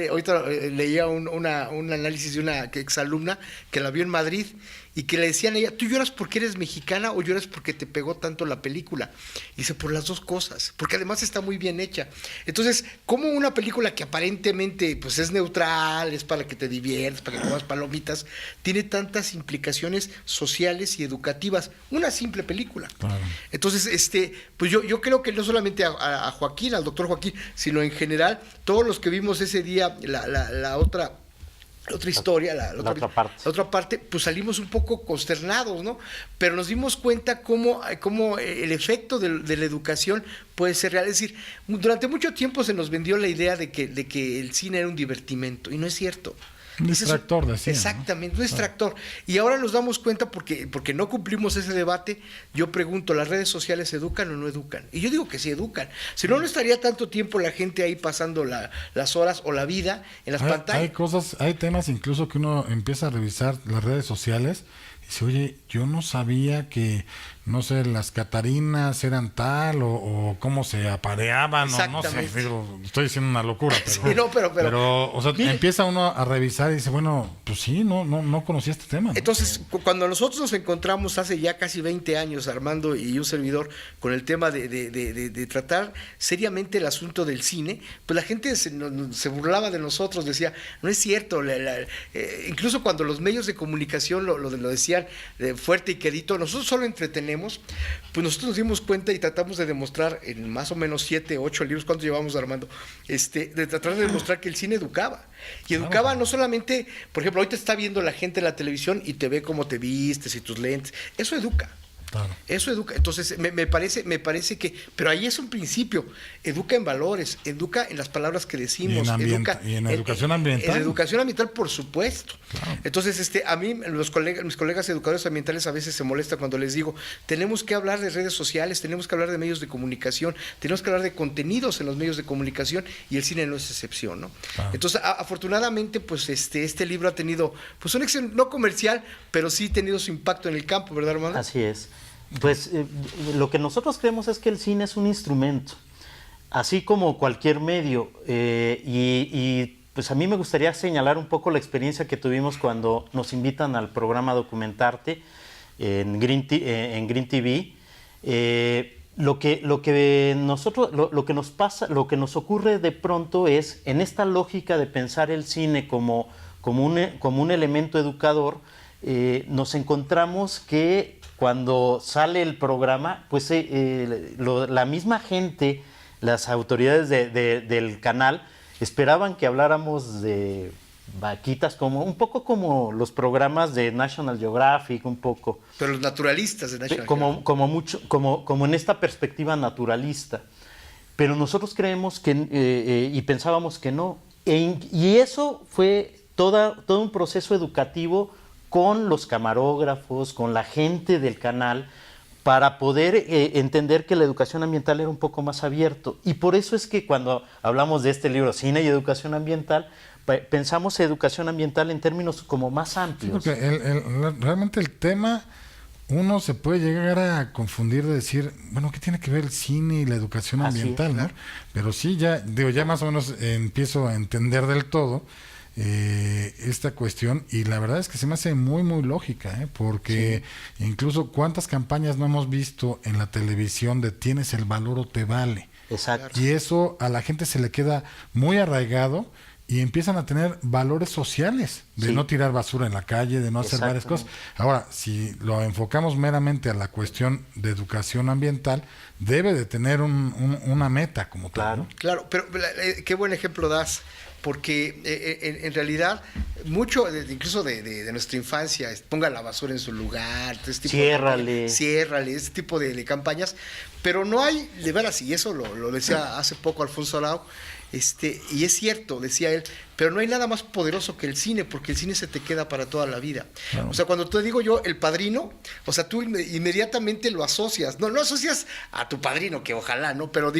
[SPEAKER 2] Ahorita leía un análisis de una exalumna que la vio en Madrid, y que le decían a ella, ¿tú lloras porque eres mexicana o lloras porque te pegó tanto la película? Y dice, por las dos cosas, porque además está muy bien hecha. Entonces, como una película que aparentemente pues es neutral, es para que te diviertas, para que comas palomitas, tiene tantas implicaciones sociales y educativas? Una simple película.
[SPEAKER 1] Claro.
[SPEAKER 2] Entonces, pues yo creo que no solamente a Joaquín, al doctor Joaquín, sino en general, todos los que vimos ese día la otra historia, la otra parte, pues salimos un poco consternados, ¿no? Pero nos dimos cuenta cómo el efecto de la educación puede ser real. Es decir, durante mucho tiempo se nos vendió la idea de que el cine era un divertimento, y no es cierto.
[SPEAKER 1] Un distractor, decía.
[SPEAKER 2] Exactamente, un distractor. Y ahora nos damos cuenta porque no cumplimos ese debate. Yo pregunto, ¿las redes sociales educan o no educan? Y yo digo que sí educan. Si no, no estaría tanto tiempo la gente ahí pasando las horas o la vida en las pantallas.
[SPEAKER 1] Hay temas incluso que uno empieza a revisar las redes sociales y dice, oye, yo no sabía que, no sé, las Catarinas eran tal o cómo se apareaban, o no sé, digo, estoy diciendo una locura, pero,
[SPEAKER 2] sí, pero
[SPEAKER 1] o sea, mire, empieza uno a revisar y dice, bueno, pues sí, no conocía este tema, ¿no?
[SPEAKER 2] Entonces, cuando nosotros nos encontramos hace ya casi 20 años, Armando y un servidor, con el tema de tratar seriamente el asunto del cine, pues la gente se burlaba de nosotros, decía, no es cierto, incluso cuando los medios de comunicación lo decían fuerte y quedito, nosotros solo entretenemos, pues nosotros nos dimos cuenta y tratamos de demostrar en más o menos 7, 8 libros, ¿cuántos llevamos, Armando? De tratar de demostrar que el cine educaba. Y educaba no solamente, por ejemplo, hoy te está viendo la gente en la televisión y te ve cómo te vistes y tus lentes, eso educa. Claro. Eso educa. Entonces, me parece que, pero ahí es un principio, educa en valores, educa en las palabras que decimos,
[SPEAKER 1] y en educación ambiental.
[SPEAKER 2] En educación ambiental, por supuesto. Claro. Entonces, a mí, mis colegas educadores ambientales a veces se molestan cuando les digo, tenemos que hablar de redes sociales, tenemos que hablar de medios de comunicación, tenemos que hablar de contenidos en los medios de comunicación, y el cine no es excepción, ¿no? Claro. Entonces, afortunadamente, pues este libro ha tenido, pues un éxito no comercial, pero sí ha tenido su impacto en el campo, ¿verdad, Armando?
[SPEAKER 3] Así es. Pues lo que nosotros creemos es que el cine es un instrumento, así como cualquier medio, y pues a mí me gustaría señalar un poco la experiencia que tuvimos cuando nos invitan al programa Documentarte en Green TV. Lo que nos pasa, lo que nos ocurre de pronto es, en esta lógica de pensar el cine como un elemento educador, nos encontramos que cuando sale el programa, pues la misma gente, las autoridades del canal, esperaban que habláramos de vaquitas, un poco como los programas de National Geographic, un poco.
[SPEAKER 2] Pero los naturalistas de National Geographic.
[SPEAKER 3] Como en esta perspectiva naturalista. Pero nosotros creemos que, y pensábamos que no. Y eso fue todo un proceso educativo con los camarógrafos, con la gente del canal, para poder entender que la educación ambiental era un poco más abierto. Y por eso es que cuando hablamos de este libro, Cine y Educación Ambiental, pensamos educación ambiental en términos como más amplios.
[SPEAKER 1] Sí, porque realmente el tema, uno se puede llegar a confundir de decir, bueno, ¿qué tiene que ver el cine y la educación ambiental? ¿No? Pero sí, ya más o menos empiezo a entender del todo esta cuestión, y la verdad es que se me hace muy muy lógica, porque sí, incluso cuántas campañas no hemos visto en la televisión de tienes el valor o te vale.
[SPEAKER 3] Exacto.
[SPEAKER 1] Y eso a la gente se le queda muy arraigado y empiezan a tener valores sociales de sí, no tirar basura en la calle, de no hacer varias cosas. Ahora, si lo enfocamos meramente a la cuestión de educación ambiental, debe de tener una meta como tal, ¿no?
[SPEAKER 2] Claro, pero qué buen ejemplo das, porque en realidad mucho, incluso de nuestra infancia, ponga la basura en su lugar,
[SPEAKER 3] ciérrale,
[SPEAKER 2] este tipo de campañas, pero no hay, de veras, y eso lo decía hace poco Alfonso Arau, y es cierto, decía él, pero no hay nada más poderoso que el cine, porque el cine se te queda para toda la vida. Claro. O sea, cuando te digo yo El Padrino, o sea, tú inmediatamente lo asocias, no asocias a tu padrino, que ojalá, ¿no? Pero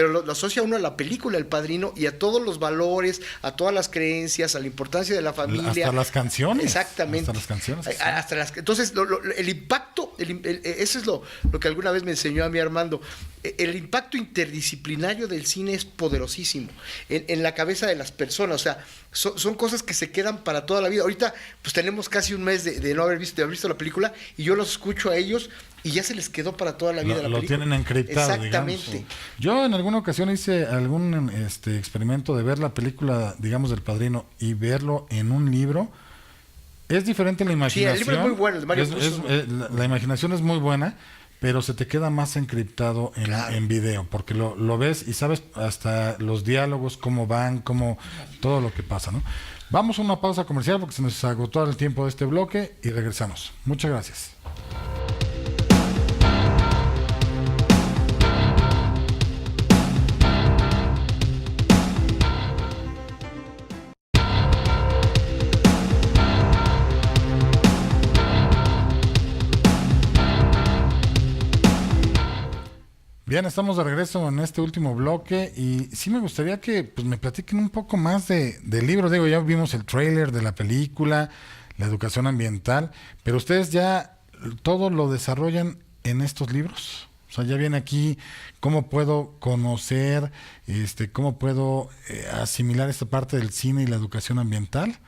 [SPEAKER 2] lo asocia uno a la película El Padrino y a todos los valores, a todas las creencias, a la importancia de la familia.
[SPEAKER 1] Hasta las canciones.
[SPEAKER 2] Exactamente.
[SPEAKER 1] Hasta las canciones.
[SPEAKER 2] Entonces, el impacto, eso es lo que alguna vez me enseñó a mí Armando, el impacto interdisciplinario del cine es poderosísimo en la cabeza de las personas, o sea, son cosas que se quedan para para toda la vida. Ahorita pues tenemos casi un mes de no haber visto la película y yo los escucho a ellos y ya se les quedó para toda la vida la película.
[SPEAKER 1] Lo tienen encriptado,
[SPEAKER 2] exactamente.
[SPEAKER 1] Digamos. Yo en alguna ocasión hice algún experimento de ver la película, digamos, del Padrino y verlo en un libro. Es diferente la imaginación.
[SPEAKER 2] Sí, el libro es muy bueno, el de Mario Puzo.
[SPEAKER 1] La imaginación es muy buena, pero se te queda más encriptado en video, porque lo ves y sabes hasta los diálogos, cómo van, todo lo que pasa, ¿no? Vamos a una pausa comercial porque se nos agotó el tiempo de este bloque y regresamos. Muchas gracias. Bien, estamos de regreso en este último bloque y sí me gustaría que pues, me platiquen un poco más del libro. Digo, ya vimos el tráiler de la película, la educación ambiental, pero ustedes ya todo lo desarrollan en estos libros. O sea, ya viene aquí cómo puedo conocer, cómo puedo asimilar esta parte del cine y la educación ambiental.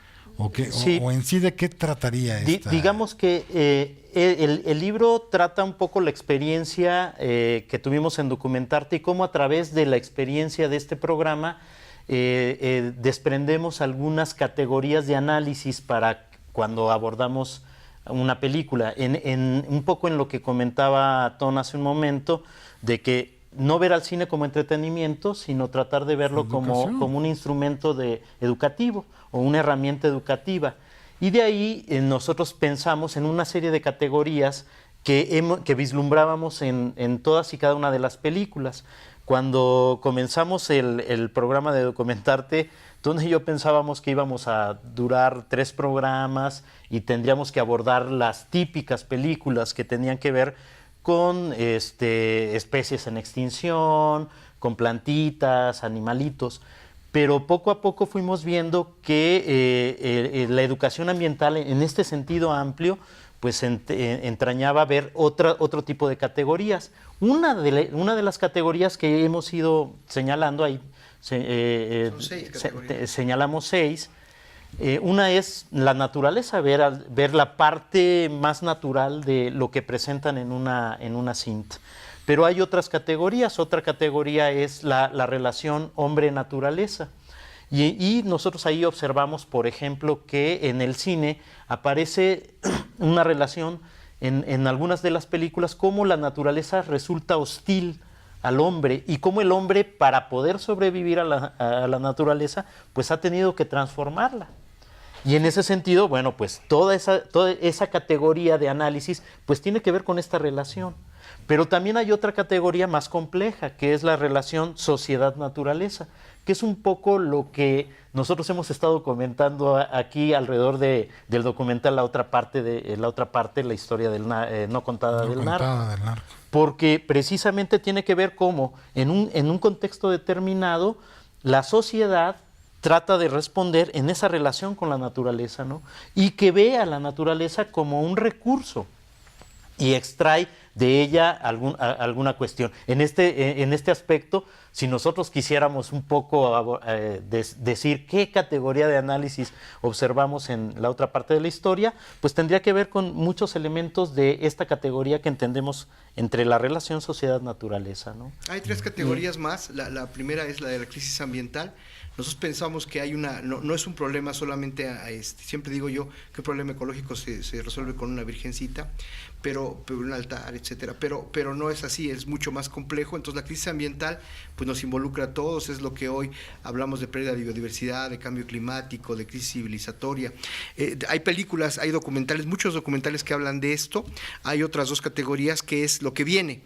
[SPEAKER 3] Sí.
[SPEAKER 1] O en sí, ¿de qué trataría esta?
[SPEAKER 3] Digamos que el libro trata un poco la experiencia que tuvimos en Documentarte y cómo a través de la experiencia de este programa desprendemos algunas categorías de análisis para cuando abordamos una película. Un poco en lo que comentaba Ton hace un momento, de que no ver al cine como entretenimiento, sino tratar de verlo como un instrumento educativo o una herramienta educativa. Y de ahí nosotros pensamos en una serie de categorías que vislumbrábamos en todas y cada una de las películas. Cuando comenzamos el programa de Documentarte, Tony y yo pensábamos que íbamos a durar 3 programas y tendríamos que abordar las típicas películas que tenían que ver con especies en extinción, con plantitas, animalitos. Pero poco a poco fuimos viendo que la educación ambiental, en este sentido amplio, pues entrañaba ver otro tipo de categorías. Una de las categorías que hemos ido señalando ahí, señalamos 6. Una es la naturaleza, ver la parte más natural de lo que presentan en una cinta. Pero hay otras categorías. Otra categoría es la relación hombre-naturaleza. Y nosotros ahí observamos, por ejemplo, que en el cine aparece una relación en algunas de las películas, cómo la naturaleza resulta hostil al hombre y cómo el hombre, para poder sobrevivir a la naturaleza, pues ha tenido que transformarla. Y en ese sentido, bueno, pues toda esa categoría de análisis pues tiene que ver con esta relación. Pero también hay otra categoría más compleja, que es la relación sociedad-naturaleza, que es un poco lo que nosotros hemos estado comentando aquí alrededor del documental La otra parte, la historia no contada del narco. Porque precisamente tiene que ver cómo en un contexto determinado la sociedad trata de responder en esa relación con la naturaleza, ¿no? Y que ve a la naturaleza como un recurso y extrae de ella alguna cuestión. En este aspecto, si nosotros quisiéramos un poco decir qué categoría de análisis observamos en la otra parte de la historia, pues tendría que ver con muchos elementos de esta categoría que entendemos entre la relación sociedad-naturaleza, ¿no?
[SPEAKER 2] Hay 3 categorías más. La primera es la de la crisis ambiental. Nosotros pensamos que hay no es un problema solamente, siempre digo yo que un problema ecológico se resuelve con una virgencita, pero un altar, etcétera, pero no es así, es mucho más complejo. Entonces la crisis ambiental pues nos involucra a todos, es lo que hoy hablamos de pérdida de biodiversidad, de cambio climático, de crisis civilizatoria. Hay películas, hay documentales, muchos documentales que hablan de esto. Hay otras 2 categorías que es lo que viene.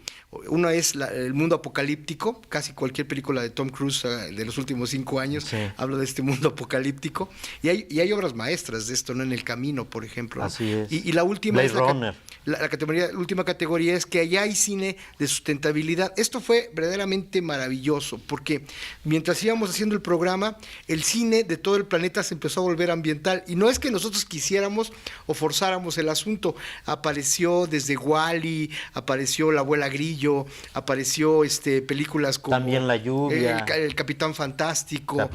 [SPEAKER 2] Una es el mundo apocalíptico, casi cualquier película de Tom Cruise de los últimos 5 años habla de este mundo apocalíptico, y hay obras maestras de esto, ¿no? En El Camino, por ejemplo.
[SPEAKER 3] Así es.
[SPEAKER 2] Y la última
[SPEAKER 3] Blade Runner.
[SPEAKER 2] La última categoría desarrollar es que allá hay cine de sustentabilidad. Esto fue verdaderamente maravilloso, porque mientras íbamos haciendo el programa, el cine de todo el planeta se empezó a volver ambiental. Y no es que nosotros quisiéramos o forzáramos el asunto. Apareció desde Wall-E, apareció La Abuela Grillo, apareció películas como...
[SPEAKER 3] También La Lluvia.
[SPEAKER 2] El Capitán Fantástico.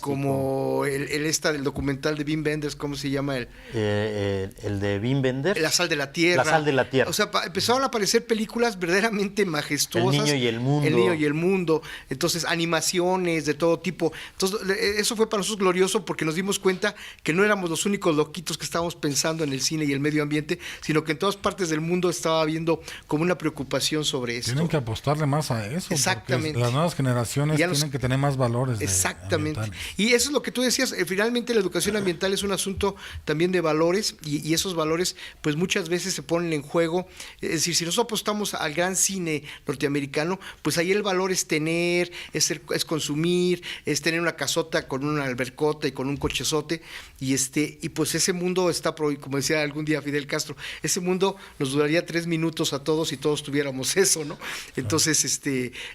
[SPEAKER 2] Como el del documental de Wim Wenders, ¿cómo se llama?
[SPEAKER 3] El de Wim Wenders.
[SPEAKER 2] La Sal de la Tierra.
[SPEAKER 3] La Sal de la Tierra.
[SPEAKER 2] O sea, empezaron a aparecer películas verdaderamente majestuosas.
[SPEAKER 3] El Niño y el Mundo.
[SPEAKER 2] El Niño y el Mundo. Entonces, animaciones de todo tipo. Entonces, eso fue para nosotros glorioso porque nos dimos cuenta que no éramos los únicos loquitos que estábamos pensando en el cine y el medio ambiente, sino que en todas partes del mundo estaba habiendo como una preocupación sobre esto.
[SPEAKER 1] Tienen que apostarle más a eso.
[SPEAKER 2] Exactamente.
[SPEAKER 1] Las nuevas generaciones tienen que tener más valores.
[SPEAKER 2] Exactamente.
[SPEAKER 1] Ambientales.
[SPEAKER 2] Y eso es lo que tú decías. Finalmente, la educación ambiental es un asunto también de valores y esos valores, pues muchas veces se ponen en juego. Es decir, si nosotros apostamos al gran cine norteamericano, pues ahí el valor es tener, es consumir, es tener una casota con una albercota y con un cochezote, y pues ese mundo está, como decía algún día Fidel Castro, ese mundo nos duraría 3 minutos a todos si todos tuviéramos eso, ¿no? Entonces,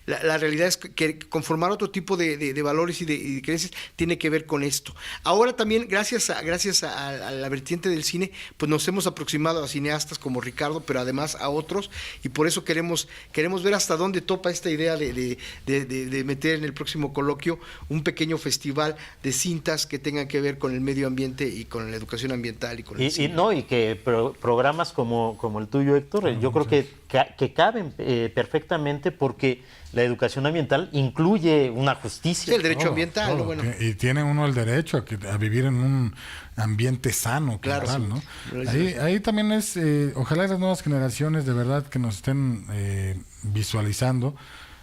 [SPEAKER 2] la realidad es que conformar otro tipo de valores y de creencias tiene que ver con esto. Ahora también, gracias a la vertiente del cine, pues nos hemos aproximado a cineastas como Ricardo, pero además a otros, y por eso queremos ver hasta dónde topa esta idea de meter en el próximo coloquio un pequeño festival de cintas que tengan que ver con el medio ambiente y con la educación ambiental y con el cine.
[SPEAKER 3] Y que programas como el tuyo, Héctor, yo creo que caben perfectamente, porque la educación ambiental incluye una justicia.
[SPEAKER 2] Sí, el derecho ambiental.
[SPEAKER 1] Bueno. Y tiene uno el derecho a vivir en un ambiente sano,
[SPEAKER 2] claro,
[SPEAKER 1] tal,
[SPEAKER 2] sí.
[SPEAKER 1] ¿no? Ahí también es, ojalá las nuevas generaciones de verdad que nos estén visualizando,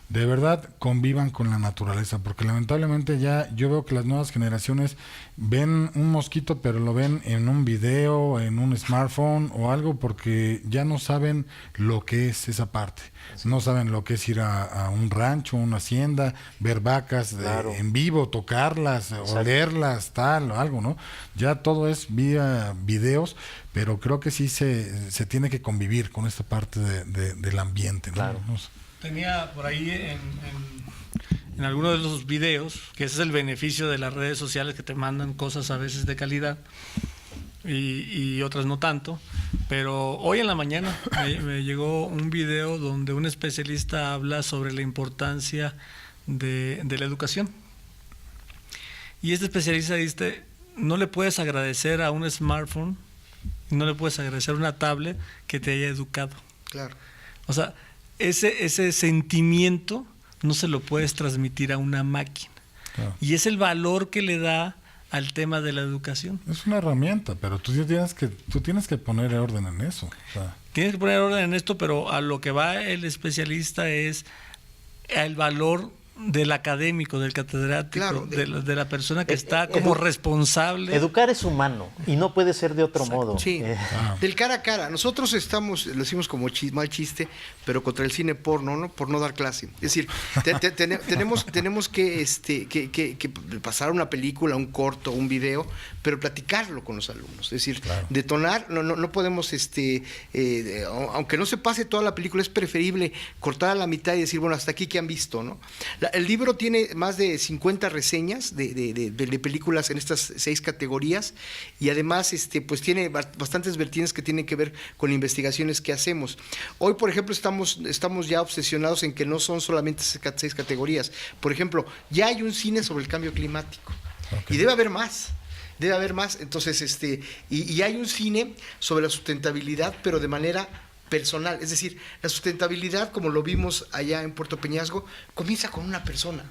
[SPEAKER 1] de verdad convivan con la naturaleza, porque lamentablemente ya yo veo que las nuevas generaciones ven un mosquito, pero lo ven en un video, en un smartphone o algo, porque ya no saben lo que es esa parte. Sí. No saben lo que es ir a un rancho, una hacienda, ver vacas en vivo, tocarlas, exacto, olerlas, tal o algo, ¿no? Ya todo es vía videos, pero creo que sí se tiene que convivir con esta parte del ambiente, ¿no?
[SPEAKER 3] Claro.
[SPEAKER 1] No sé.
[SPEAKER 4] Tenía por ahí en alguno de los videos, que ese es el beneficio de las redes sociales, que te mandan cosas a veces de calidad y otras no tanto, pero hoy en la mañana me llegó un video donde un especialista habla sobre la importancia de la educación. Y este especialista dice, no le puedes agradecer a un smartphone, no le puedes agradecer a una tablet que te haya educado.
[SPEAKER 2] Claro.
[SPEAKER 4] O sea, ese sentimiento no se lo puedes transmitir a una máquina. Claro. Y es el valor que le da al tema de la educación.
[SPEAKER 1] Es una herramienta, pero tú tienes que poner orden en eso. O sea.
[SPEAKER 4] Tienes que poner orden en esto, pero a lo que va el especialista es el valor del académico, del catedrático, claro, de la persona que está como responsable.
[SPEAKER 3] Educar es humano y no puede ser de otro modo.
[SPEAKER 2] Sí, del cara a cara. Nosotros lo decimos como mal chiste, pero contra el cine porno, ¿no? Por no dar clase. Es decir, tenemos que pasar una película, un corto, un video, pero platicarlo con los alumnos. Es decir, claro, detonar, no podemos, aunque no se pase toda la película, es preferible cortar a la mitad y decir, bueno, hasta aquí, ¿qué han visto, no? El libro tiene más de 50 reseñas de películas en estas 6 categorías, y además pues tiene bastantes vertientes que tienen que ver con investigaciones que hacemos. Hoy, por ejemplo, estamos ya obsesionados en que no son solamente 6 categorías. Por ejemplo, ya hay un cine sobre el cambio climático. Okay. Y debe haber más. Entonces, y hay un cine sobre la sustentabilidad, pero de manera personal. Es decir, la sustentabilidad, como lo vimos allá en Puerto Peñasco, comienza con una persona.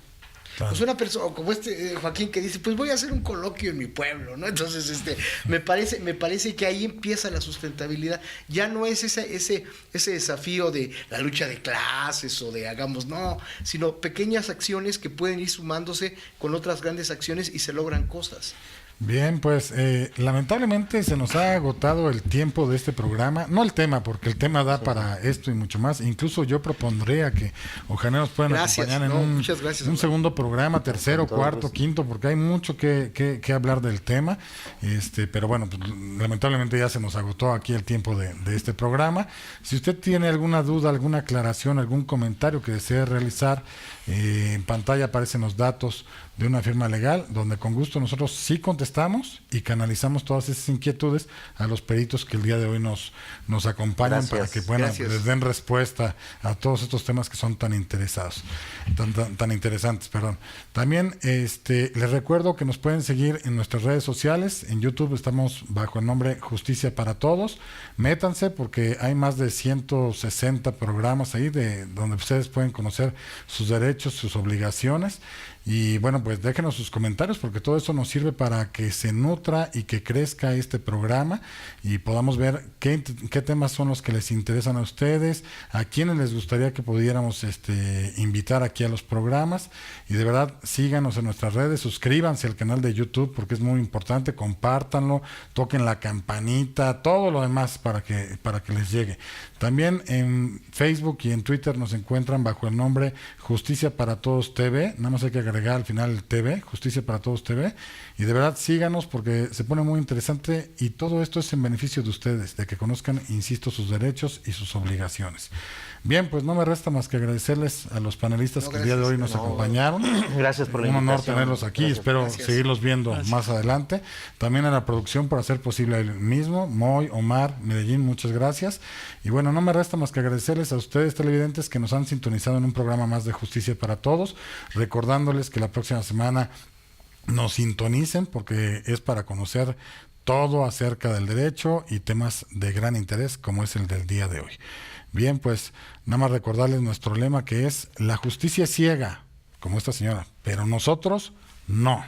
[SPEAKER 2] Claro. Pues una persona, como Joaquín, que dice, pues voy a hacer un coloquio en mi pueblo, ¿no? Entonces, me parece que ahí empieza la sustentabilidad. Ya no es ese desafío de la lucha de clases o de no, sino pequeñas acciones que pueden ir sumándose con otras grandes acciones y se logran cosas.
[SPEAKER 1] Bien, pues lamentablemente se nos ha agotado el tiempo de este programa, no el tema, porque el tema da para esto y mucho más. Incluso yo propondría que ojalá nos puedan acompañar en
[SPEAKER 2] muchas gracias,
[SPEAKER 1] un segundo programa, tercero, cuarto, quinto, porque hay mucho que hablar del tema. Pero bueno, pues, lamentablemente ya se nos agotó aquí el tiempo de este programa. Si usted tiene alguna duda, alguna aclaración, algún comentario que desee realizar, en pantalla aparecen los datos de una firma legal, donde con gusto nosotros sí contestamos y canalizamos todas esas inquietudes a los peritos que el día de hoy nos acompañan. Gracias. Para que les den respuesta a todos estos temas que son tan interesantes. También les recuerdo que nos pueden seguir en nuestras redes sociales. En YouTube estamos bajo el nombre Justicia para Todos. Métanse porque hay más de 160 programas ahí donde ustedes pueden conocer sus derechos, sus obligaciones. Y bueno, pues déjenos sus comentarios porque todo eso nos sirve para que se nutra y que crezca este programa y podamos ver qué temas son los que les interesan a ustedes, a quienes les gustaría que pudiéramos invitar aquí a los programas. Y de verdad, síganos en nuestras redes, suscríbanse al canal de YouTube porque es muy importante, compártanlo, toquen la campanita, todo lo demás para que les llegue. También en Facebook y en Twitter nos encuentran bajo el nombre Justicia para Todos TV, nada más hay que agregar al final el TV, Justicia para Todos TV, y de verdad síganos porque se pone muy interesante y todo esto es en beneficio de ustedes, de que conozcan, insisto, sus derechos y sus obligaciones. Bien, pues no me resta más que agradecerles a los panelistas que el día de hoy nos acompañaron.
[SPEAKER 3] Gracias por la invitación.
[SPEAKER 1] Un honor tenerlos aquí, espero seguirlos viendo más adelante. También a la producción por hacer posible el mismo, Moy, Omar, Medellín, muchas gracias. Y bueno, no me resta más que agradecerles a ustedes televidentes que nos han sintonizado en un programa más de Justicia para Todos, recordándoles que la próxima semana nos sintonicen porque es para conocer todo acerca del derecho y temas de gran interés como es el del día de hoy. Bien, pues nada más recordarles nuestro lema que es: la justicia es ciega, como esta señora, pero nosotros no.